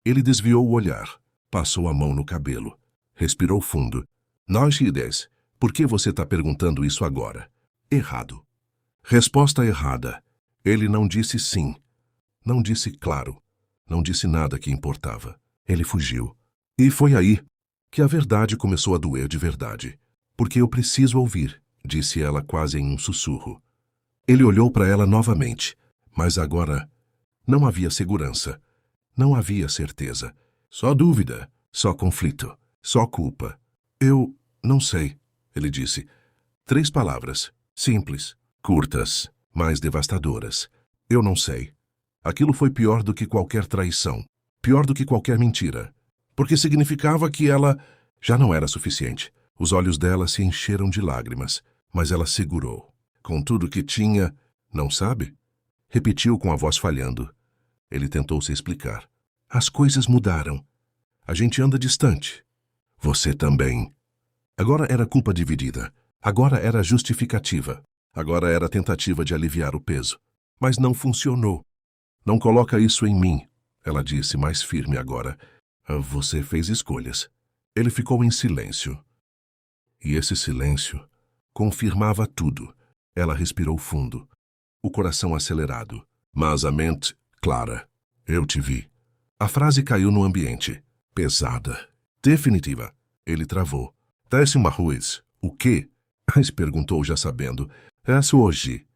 Ele desviou o olhar, passou a mão no cabelo, respirou fundo. Nós ideias. Por que você tá perguntando isso agora? Errado. Resposta errada. Ele não disse sim. Não disse claro. Não disse nada que importava. Ele fugiu. E foi aí que a verdade começou a doer de verdade. Porque eu preciso ouvir, disse ela quase em um sussurro. Ele olhou para ela novamente, mas agora não havia segurança. Não havia certeza. Só dúvida, só conflito, só culpa. Eu não sei, ele disse. 3 palavras, simples, curtas, mas devastadoras. Eu não sei. Aquilo foi pior do que qualquer traição, pior do que qualquer mentira, porque significava que ela já não era suficiente. Os olhos dela se encheram de lágrimas, mas ela segurou. Com tudo que tinha, não sabe? Repetiu com a voz falhando. Ele tentou se explicar. As coisas mudaram. A gente anda distante. Você também. Agora era culpa dividida. Agora era justificativa. Agora era tentativa de aliviar o peso. Mas não funcionou. Não coloca isso em mim, ela disse mais firme agora. Você fez escolhas. Ele ficou em silêncio. E esse silêncio confirmava tudo. Ela respirou fundo, o coração acelerado, mas a mente clara. Eu te vi. A frase caiu no ambiente. Pesada. Definitiva. Ele travou. 10ª. O quê? Mas perguntou já sabendo. Essa hoje.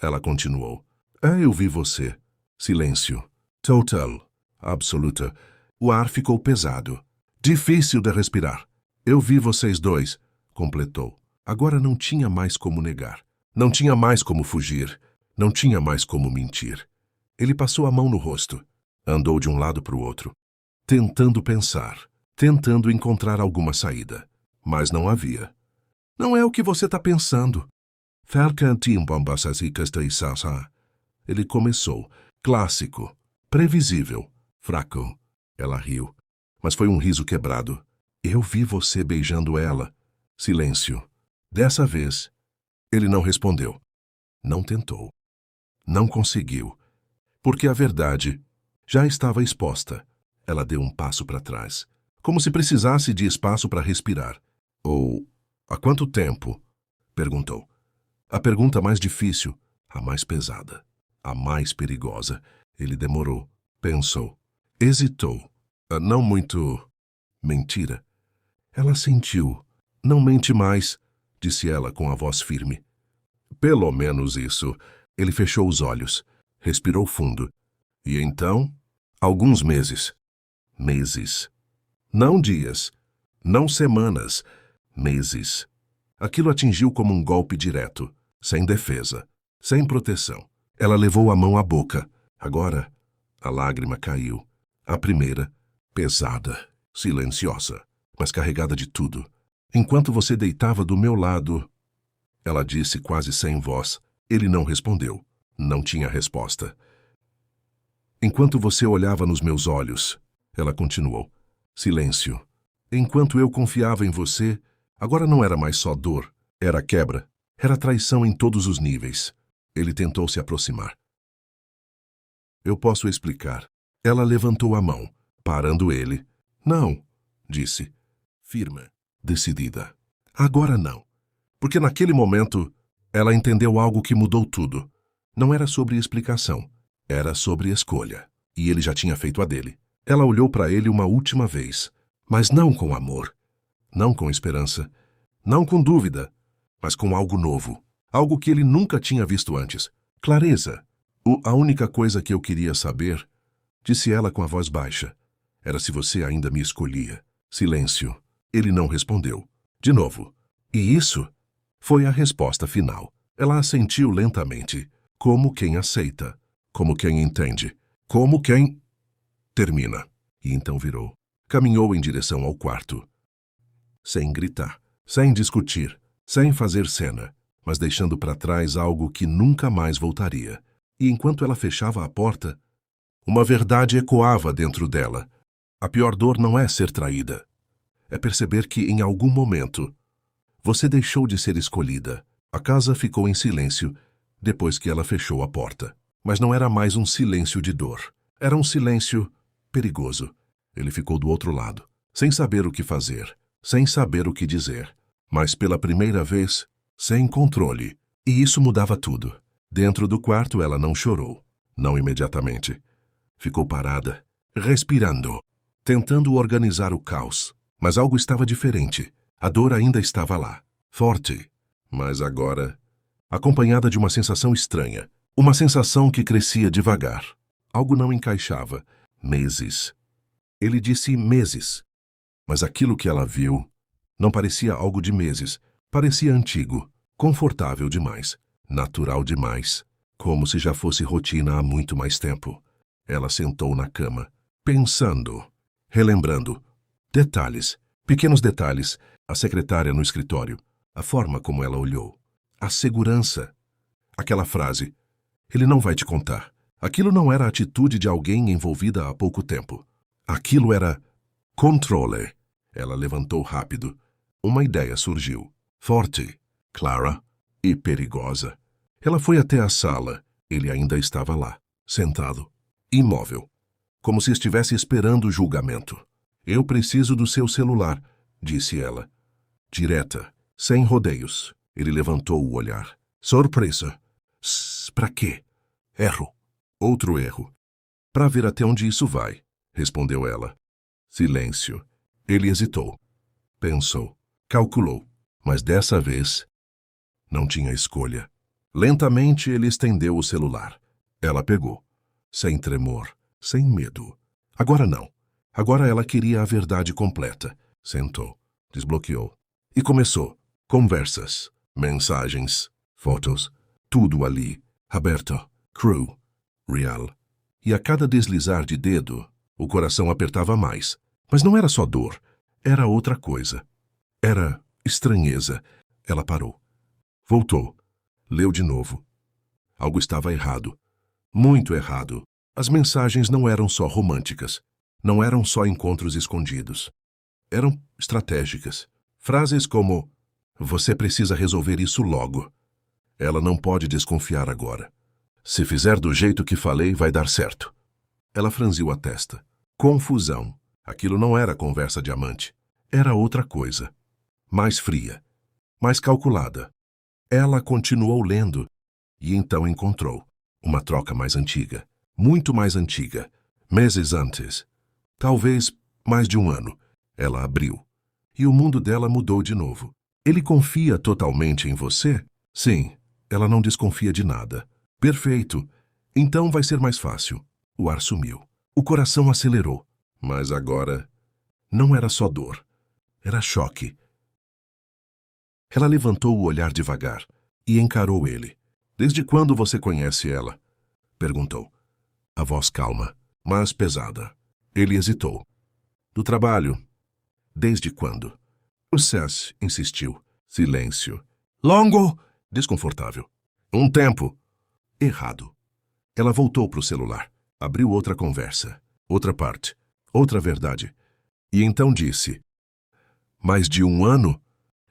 Ela continuou. Eu vi você. Silêncio. Total. Absoluta. O ar ficou pesado. Difícil de respirar. Eu vi vocês dois, completou. Agora não tinha mais como negar. Não tinha mais como fugir. Não tinha mais como mentir. Ele passou a mão no rosto. Andou de um lado para o outro, tentando pensar, tentando encontrar alguma saída. Mas não havia. Não é o que você está pensando. Ele começou. Clássico. Previsível. Fraco. Ela riu. Mas foi um riso quebrado. Eu vi você beijando ela. Silêncio. Dessa vez, ele não respondeu. Não tentou. Não conseguiu. Porque a verdade já estava exposta. Ela deu um passo para trás, como se precisasse de espaço para respirar. Há quanto tempo? Perguntou. A pergunta mais difícil, a mais pesada, a mais perigosa. Ele demorou, pensou, hesitou. Não muito... Mentira. Ela sentiu. Não mente mais, disse ela com a voz firme. Pelo menos isso. Ele fechou os olhos, respirou fundo. E então, alguns meses. Meses. Não dias. Não semanas. Meses. Aquilo atingiu como um golpe direto, sem defesa, sem proteção. Ela levou a mão à boca. Agora, a lágrima caiu. A primeira, pesada, silenciosa, mas carregada de tudo. Enquanto você deitava do meu lado, ela disse quase sem voz. Ele não respondeu. Não tinha resposta. Enquanto você olhava nos meus olhos, ela continuou. Silêncio. Enquanto eu confiava em você, agora não era mais só dor, era quebra, era traição em todos os níveis. Ele tentou se aproximar. Eu posso explicar. Ela levantou a mão, parando ele. Não, disse, firme, decidida. Agora não. Porque naquele momento, ela entendeu algo que mudou tudo. Não era sobre explicação, era sobre escolha. E ele já tinha feito a dele. Ela olhou para ele uma última vez, mas não com amor, não com esperança, não com dúvida, mas com algo novo, algo que ele nunca tinha visto antes. Clareza. A única coisa que eu queria saber, disse ela com a voz baixa, era se você ainda me escolhia. Silêncio. Ele não respondeu. De novo. E isso foi a resposta final. Ela assentiu lentamente, como quem aceita, como quem entende, como quem... Termina. E então virou. Caminhou em direção ao quarto. Sem gritar, sem discutir, sem fazer cena, mas deixando para trás algo que nunca mais voltaria. E enquanto ela fechava a porta, uma verdade ecoava dentro dela. A pior dor não é ser traída. É perceber que, em algum momento, você deixou de ser escolhida. A casa ficou em silêncio depois que ela fechou a porta. Mas não era mais um silêncio de dor. Era um silêncio perigoso. Ele ficou do outro lado, sem saber o que fazer, sem saber o que dizer. Mas pela primeira vez, sem controle. E isso mudava tudo. Dentro do quarto ela não chorou. Não imediatamente. Ficou parada, respirando, tentando organizar o caos. Mas algo estava diferente. A dor ainda estava lá, forte. Mas agora, acompanhada de uma sensação estranha. Uma sensação que crescia devagar. Algo não encaixava. Meses. Ele disse meses. Mas aquilo que ela viu não parecia algo de meses. Parecia antigo, confortável demais, natural demais, como se já fosse rotina há muito mais tempo. Ela sentou na cama, pensando, relembrando. Detalhes, pequenos detalhes, a secretária no escritório, a forma como ela olhou, a segurança. Aquela frase, ele não vai te contar. Aquilo não era a atitude de alguém envolvida há pouco tempo. Aquilo era controle. Ela levantou rápido. Uma ideia surgiu. Forte, clara e perigosa. Ela foi até a sala. Ele ainda estava lá, sentado, imóvel, como se estivesse esperando o julgamento. Eu preciso do seu celular, disse ela. Direta, sem rodeios. Ele levantou o olhar. Surpresa. Pra quê? Erro. Outro erro. Pra ver até onde isso vai, respondeu ela. Silêncio. Ele hesitou. Pensou. Calculou. Mas dessa vez, não tinha escolha. Lentamente ele estendeu o celular. Ela pegou. Sem tremor, sem medo. Agora não. Agora ela queria a verdade completa. Sentou. Desbloqueou. E começou. Conversas, mensagens, fotos. Tudo ali. Aberto. Cru. Real. E a cada deslizar de dedo, o coração apertava mais. Mas não era só dor. Era outra coisa. Era estranheza. Ela parou. Voltou. Leu de novo. Algo estava errado. Muito errado. As mensagens não eram só românticas. Não eram só encontros escondidos. Eram estratégicas. Frases como: você precisa resolver isso logo. Ela não pode desconfiar agora. Se fizer do jeito que falei, vai dar certo. Ela franziu a testa. Confusão. Aquilo não era conversa de amante. Era outra coisa. Mais fria. Mais calculada. Ela continuou lendo e então encontrou uma troca mais antiga. Muito mais antiga. Meses antes. Talvez mais de um ano. Ela abriu. E o mundo dela mudou de novo. Ele confia totalmente em você? Sim. Ela não desconfia de nada. Perfeito. Então vai ser mais fácil. O ar sumiu. O coração acelerou. Mas agora não era só dor. Era choque. Ela levantou o olhar devagar e encarou ele. Desde quando você conhece ela? Perguntou. A voz calma, mas pesada. Ele hesitou. Do trabalho. Desde quando? O Cess insistiu. Silêncio. Longo! Desconfortável. Um tempo. Errado. Ela voltou para o celular. Abriu outra conversa. Outra parte. Outra verdade. E então disse: mais de um ano?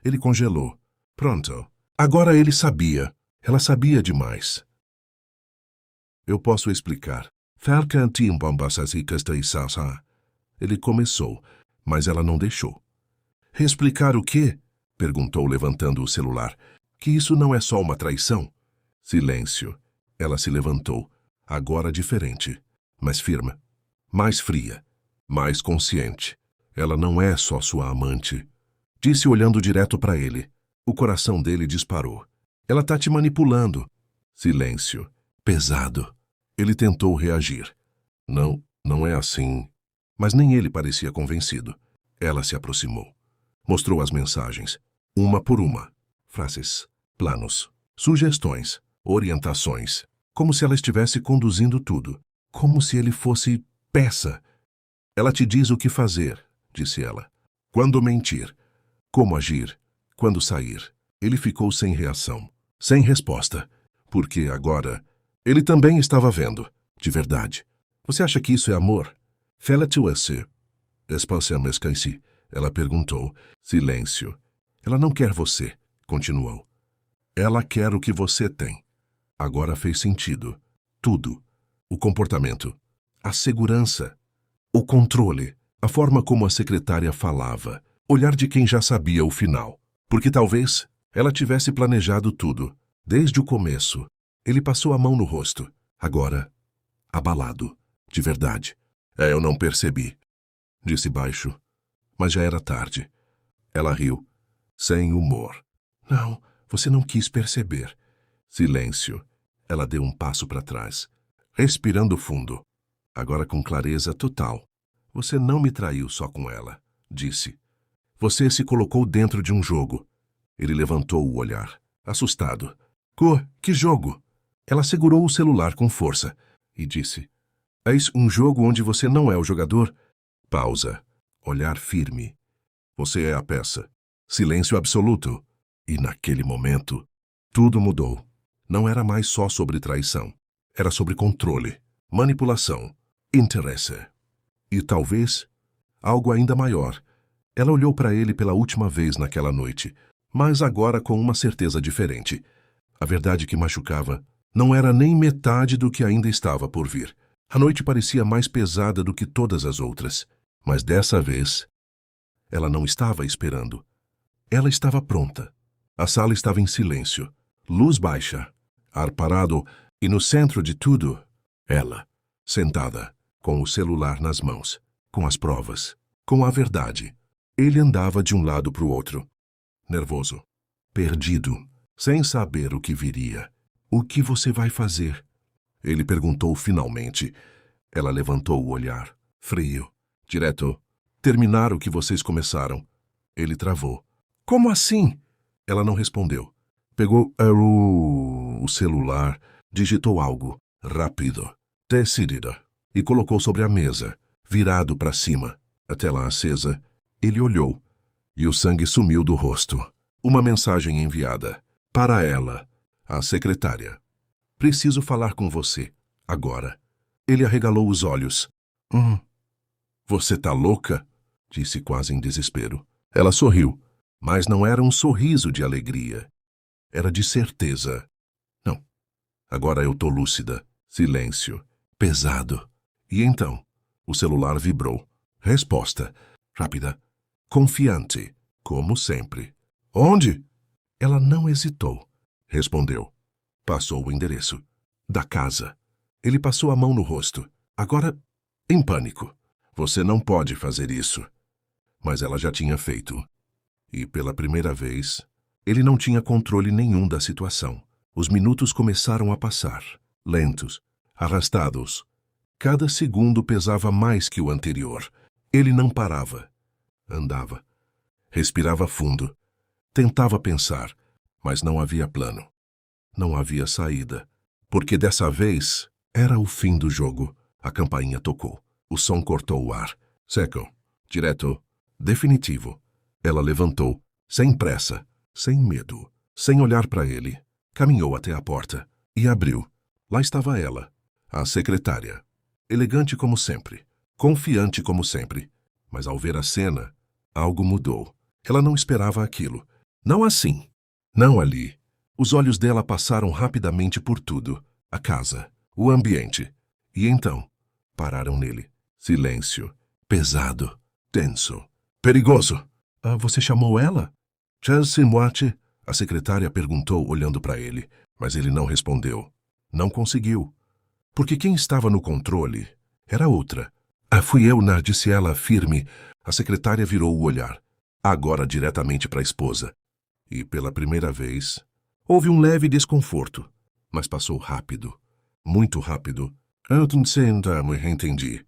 Ele congelou. Pronto. Agora ele sabia. Ela sabia demais. Eu posso explicar. Ele começou, mas ela não deixou. Explicar o quê? Perguntou levantando o celular. Que isso não é só uma traição? Silêncio. Ela se levantou, agora diferente, mais firme, mais fria, mais consciente. Ela não é só sua amante. Disse olhando direto para ele. O coração dele disparou. Ela tá te manipulando. Silêncio. Pesado. Ele tentou reagir. Não, não é assim. Mas nem ele parecia convencido. Ela se aproximou. Mostrou as mensagens, uma por uma. Frases, planos, sugestões, orientações. Como se ela estivesse conduzindo tudo. Como se ele fosse peça. Ela te diz o que fazer, disse ela. Quando mentir. Como agir. Quando sair. Ele ficou sem reação. Sem resposta. Porque agora ele também estava vendo. De verdade. Você acha que isso é amor? Fala-te você. Esqueci. Ela perguntou. Silêncio. Ela não quer você, continuou. Ela quer o que você tem. Agora fez sentido. Tudo. O comportamento. A segurança. O controle. A forma como a secretária falava. Olhar de quem já sabia o final. Porque talvez ela tivesse planejado tudo. Desde o começo. Ele passou a mão no rosto. Agora, abalado. De verdade. Eu não percebi. Disse baixo. Mas já era tarde. Ela riu. Sem humor. Não, você não quis perceber. Silêncio. Ela deu um passo para trás. Respirando fundo. Agora com clareza total. Você não me traiu só com ela. Disse. Você se colocou dentro de um jogo. Ele levantou o olhar. Assustado. Que jogo? Ela segurou o celular com força e disse. Eis um jogo onde você não é o jogador. Pausa. Olhar firme. Você é a peça. Silêncio absoluto. E naquele momento, tudo mudou. Não era mais só sobre traição. Era sobre controle, manipulação, interesse. E talvez algo ainda maior. Ela olhou para ele pela última vez naquela noite, mas agora com uma certeza diferente. A verdade que machucava não era nem metade do que ainda estava por vir. A noite parecia mais pesada do que todas as outras, mas dessa vez, ela não estava esperando. Ela estava pronta. A sala estava em silêncio, luz baixa, ar parado e no centro de tudo, ela, sentada, com o celular nas mãos, com as provas, com a verdade. Ele andava de um lado para o outro, nervoso, perdido, sem saber o que viria. O que você vai fazer? Ele perguntou finalmente. Ela levantou o olhar, frio, direto. Terminar o que vocês começaram. Ele travou. Como assim? Ela não respondeu. Pegou o celular, digitou algo, rápido, decidida, e colocou sobre a mesa, virado para cima. A tela acesa. Ele olhou, e o sangue sumiu do rosto. Uma mensagem enviada. Para ela, a secretária. Preciso falar com você, agora. Ele arregalou os olhos. Você tá louca? Disse quase em desespero. Ela sorriu, mas não era um sorriso de alegria. Era de certeza. Não. Agora eu tô lúcida. Silêncio. Pesado. E então? O celular vibrou. Resposta. Rápida. Confiante. Como sempre. Onde? Ela não hesitou. Respondeu. Passou o endereço. Da casa. Ele passou a mão no rosto. Agora, em pânico. Você não pode fazer isso. Mas ela já tinha feito. E pela primeira vez, ele não tinha controle nenhum da situação. Os minutos começaram a passar, lentos, arrastados. Cada segundo pesava mais que o anterior. Ele não parava. Andava. Respirava fundo. Tentava pensar, mas não havia plano. Não havia saída. Porque dessa vez era o fim do jogo. A campainha tocou. O som cortou o ar. Seco. Direto. Definitivo. Ela levantou, sem pressa, sem medo, sem olhar para ele. Caminhou até a porta e abriu. Lá estava ela, a secretária. Elegante como sempre, confiante como sempre. Mas ao ver a cena, algo mudou. Ela não esperava aquilo. Não assim. Não ali. Os olhos dela passaram rapidamente por tudo. A casa, o ambiente. E então, pararam nele. Silêncio. Pesado. Tenso. Perigoso. Você chamou ela? Chelsea Moate? A secretária perguntou olhando para ele, mas ele não respondeu. Não conseguiu. Porque quem estava no controle era outra. Fui eu, disse ela firme. A secretária virou o olhar, agora diretamente para a esposa. E pela primeira vez, houve um leve desconforto, mas passou rápido. Muito rápido. Eu não entendi,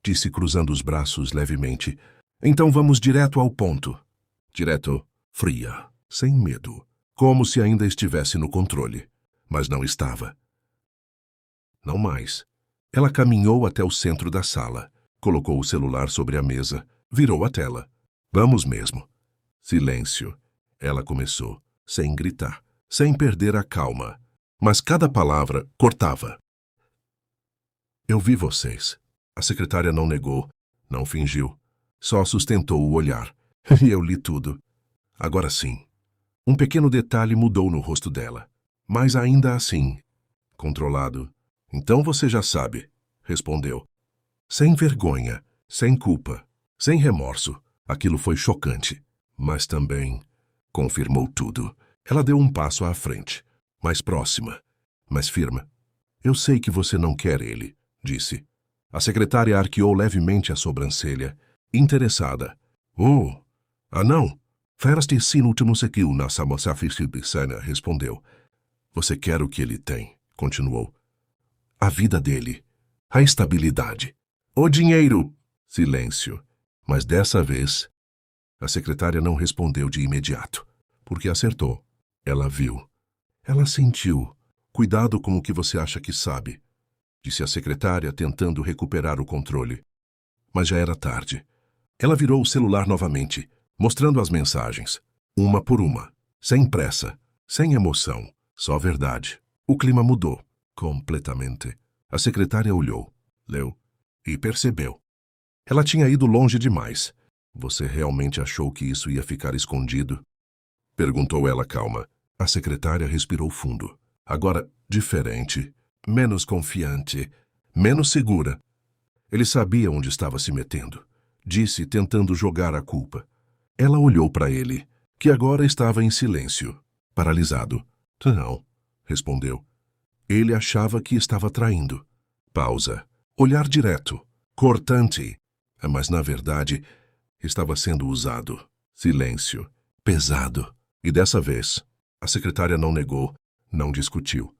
disse cruzando os braços levemente. Então vamos direto ao ponto. Direto, fria, sem medo, como se ainda estivesse no controle. Mas não estava. Não mais. Ela caminhou até o centro da sala, colocou o celular sobre a mesa, virou a tela. Vamos mesmo. Silêncio. Ela começou, sem gritar, sem perder a calma. Mas cada palavra cortava. Eu vi vocês. A secretária não negou, não fingiu. Só sustentou o olhar. E eu li tudo. Agora sim. Um pequeno detalhe mudou no rosto dela. Mas ainda assim, controlado. Então você já sabe, respondeu. Sem vergonha, sem culpa, sem remorso. Aquilo foi chocante. Mas também confirmou tudo. Ela deu um passo à frente, mais próxima, mais firme. Eu sei que você não quer ele, disse. A secretária arqueou levemente a sobrancelha, interessada. Não. Feraste sim último sequil na samosafichibicana, respondeu. Você quer o que ele tem, continuou. A vida dele, a estabilidade, o dinheiro. Silêncio. Mas dessa vez, a secretária não respondeu de imediato, porque acertou. Ela viu. Ela sentiu. Cuidado com o que você acha que sabe. disse a secretária, tentando recuperar o controle. Mas já era tarde. Ela virou o celular novamente, mostrando as mensagens, uma por uma, sem pressa, sem emoção, só verdade. O clima mudou, completamente. A secretária olhou, leu e percebeu. Ela tinha ido longe demais. Você realmente achou que isso ia ficar escondido? Perguntou ela calma. A secretária respirou fundo. Agora, diferente, menos confiante, menos segura. Ele sabia onde estava se metendo, disse, tentando jogar a culpa. Ela olhou para ele, que agora estava em silêncio, paralisado. Não, respondeu. Ele achava que estava traindo. Pausa. Olhar direto, cortante. Mas, na verdade, estava sendo usado. Silêncio. Pesado. E dessa vez, a secretária não negou, não discutiu.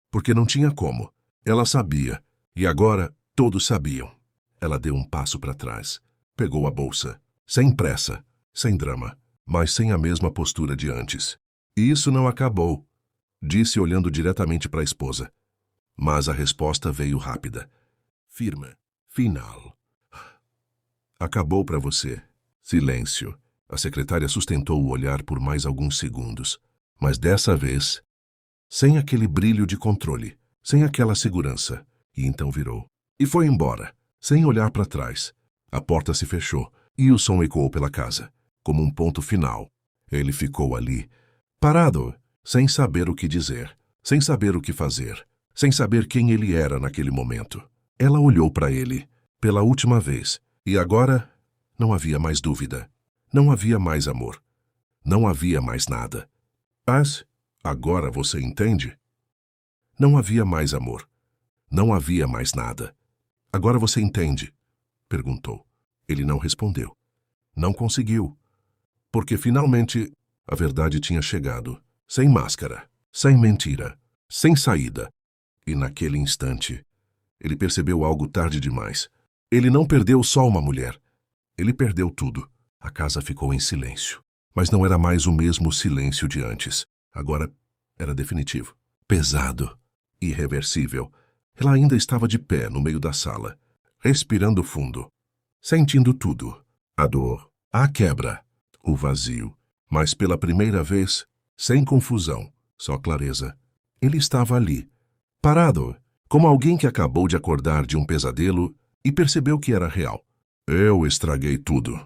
Porque não tinha como. Ela sabia. E agora, todos sabiam. Ela deu um passo para trás. Pegou a bolsa. Sem pressa, sem drama, mas sem a mesma postura de antes. E isso não acabou, disse olhando diretamente para a esposa. Mas a resposta veio rápida. Firme. Final. Acabou para você. Silêncio. A secretária sustentou o olhar por mais alguns segundos. Mas dessa vez, sem aquele brilho de controle, sem aquela segurança. E então virou. E foi embora, sem olhar para trás. A porta se fechou e o som ecoou pela casa, como um ponto final. Ele ficou ali, parado, sem saber o que dizer, sem saber o que fazer, sem saber quem ele era naquele momento. Ela olhou para ele, pela última vez, e agora não havia mais dúvida. Não havia mais amor. Não havia mais nada. Mas, agora você entende? Não havia mais amor. Não havia mais nada. Agora você entende? Perguntou. Ele não respondeu. Não conseguiu. Porque finalmente a verdade tinha chegado. Sem máscara, sem mentira, sem saída. E naquele instante, ele percebeu algo tarde demais. Ele não perdeu só uma mulher. Ele perdeu tudo. A casa ficou em silêncio. Mas não era mais o mesmo silêncio de antes. Agora era definitivo. Pesado. Irreversível. Ela ainda estava de pé no meio da sala, respirando fundo, sentindo tudo. A dor, a quebra, o vazio. Mas pela primeira vez, sem confusão, só clareza. Ele estava ali, parado, como alguém que acabou de acordar de um pesadelo e percebeu que era real. Eu estraguei tudo.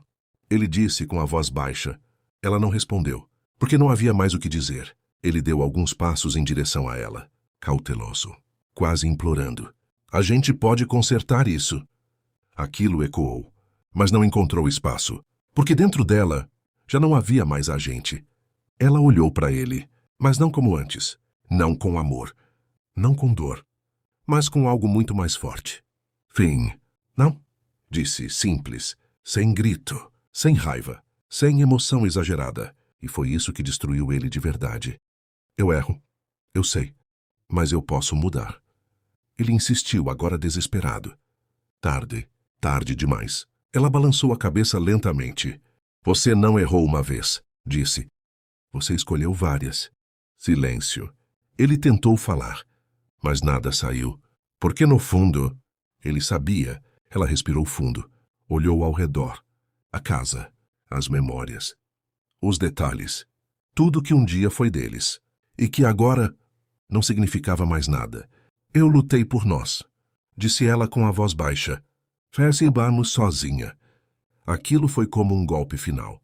Ele disse com a voz baixa. Ela não respondeu, porque não havia mais o que dizer. Ele deu alguns passos em direção a ela, cauteloso, quase implorando. A gente pode consertar isso. Aquilo ecoou, mas não encontrou espaço, porque dentro dela já não havia mais a gente. Ela olhou para ele, mas não como antes, não com amor, não com dor, mas com algo muito mais forte. Fim. Não? Disse simples, sem grito, sem raiva, sem emoção exagerada, e foi isso que destruiu ele de verdade. Eu erro, eu sei, mas eu posso mudar. Ele insistiu, agora desesperado. Tarde, tarde demais. Ela balançou a cabeça lentamente. Você não errou uma vez, disse. Você escolheu várias. Silêncio. Ele tentou falar, mas nada saiu, porque no fundo, ele sabia. Ela respirou fundo, olhou ao redor. A casa, as memórias, os detalhes, tudo que um dia foi deles, e que agora não significava mais nada. Eu lutei por nós, disse ela com a voz baixa. Fez-nos sozinha. Aquilo foi como um golpe final.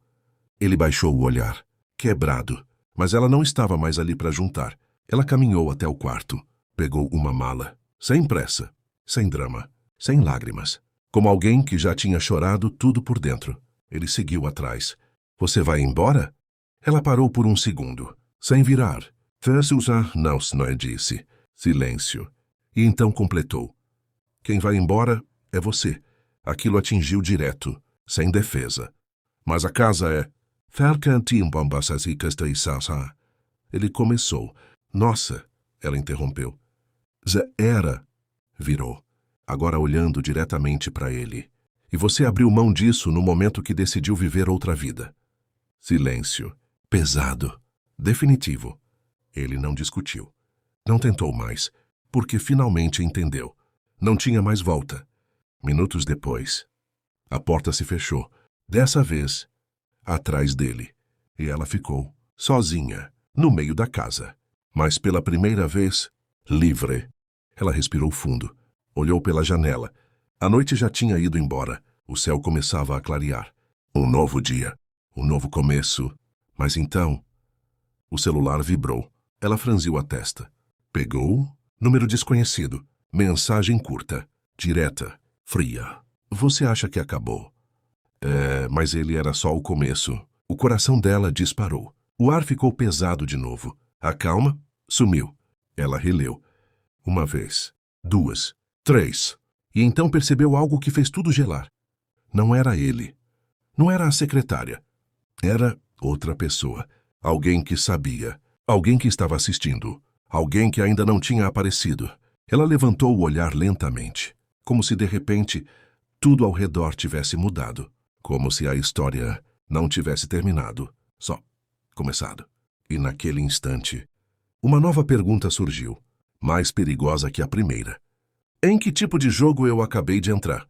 Ele baixou o olhar, quebrado, mas ela não estava mais ali para juntar. Ela caminhou até o quarto, pegou uma mala, sem pressa, sem drama, sem lágrimas, como alguém que já tinha chorado tudo por dentro. Ele seguiu atrás. Você vai embora? Ela parou por um segundo, sem virar. Não, disse. Silêncio. E então completou. Quem vai embora é você. Aquilo atingiu direto, sem defesa. Mas a casa é... Ele começou. Nossa, ela interrompeu. Era. Virou, agora olhando diretamente para ele. E você abriu mão disso no momento que decidiu viver outra vida. Silêncio. Pesado. Definitivo. Ele não discutiu. Não tentou mais, porque finalmente entendeu. Não tinha mais volta. Minutos depois, a porta se fechou. Dessa vez, atrás dele. E ela ficou, sozinha, no meio da casa. Mas pela primeira vez, livre. Ela respirou fundo. Olhou pela janela. A noite já tinha ido embora. O céu começava a clarear. Um novo dia. Um novo começo. Mas então, o celular vibrou. Ela franziu a testa. Pegou. Número desconhecido. Mensagem curta. Direta. Fria. Você acha que acabou? Mas ele era só o começo. O coração dela disparou. O ar ficou pesado de novo. A calma sumiu. Ela releu. Uma vez. 2. 3. E então percebeu algo que fez tudo gelar. Não era ele. Não era a secretária. Era outra pessoa. Alguém que sabia. Alguém que estava assistindo. Alguém que ainda não tinha aparecido. Ela levantou o olhar lentamente. Como se de repente tudo ao redor tivesse mudado. Como se a história não tivesse terminado. Só começado. E naquele instante, uma nova pergunta surgiu. Mais perigosa que a primeira. Em que tipo de jogo eu acabei de entrar?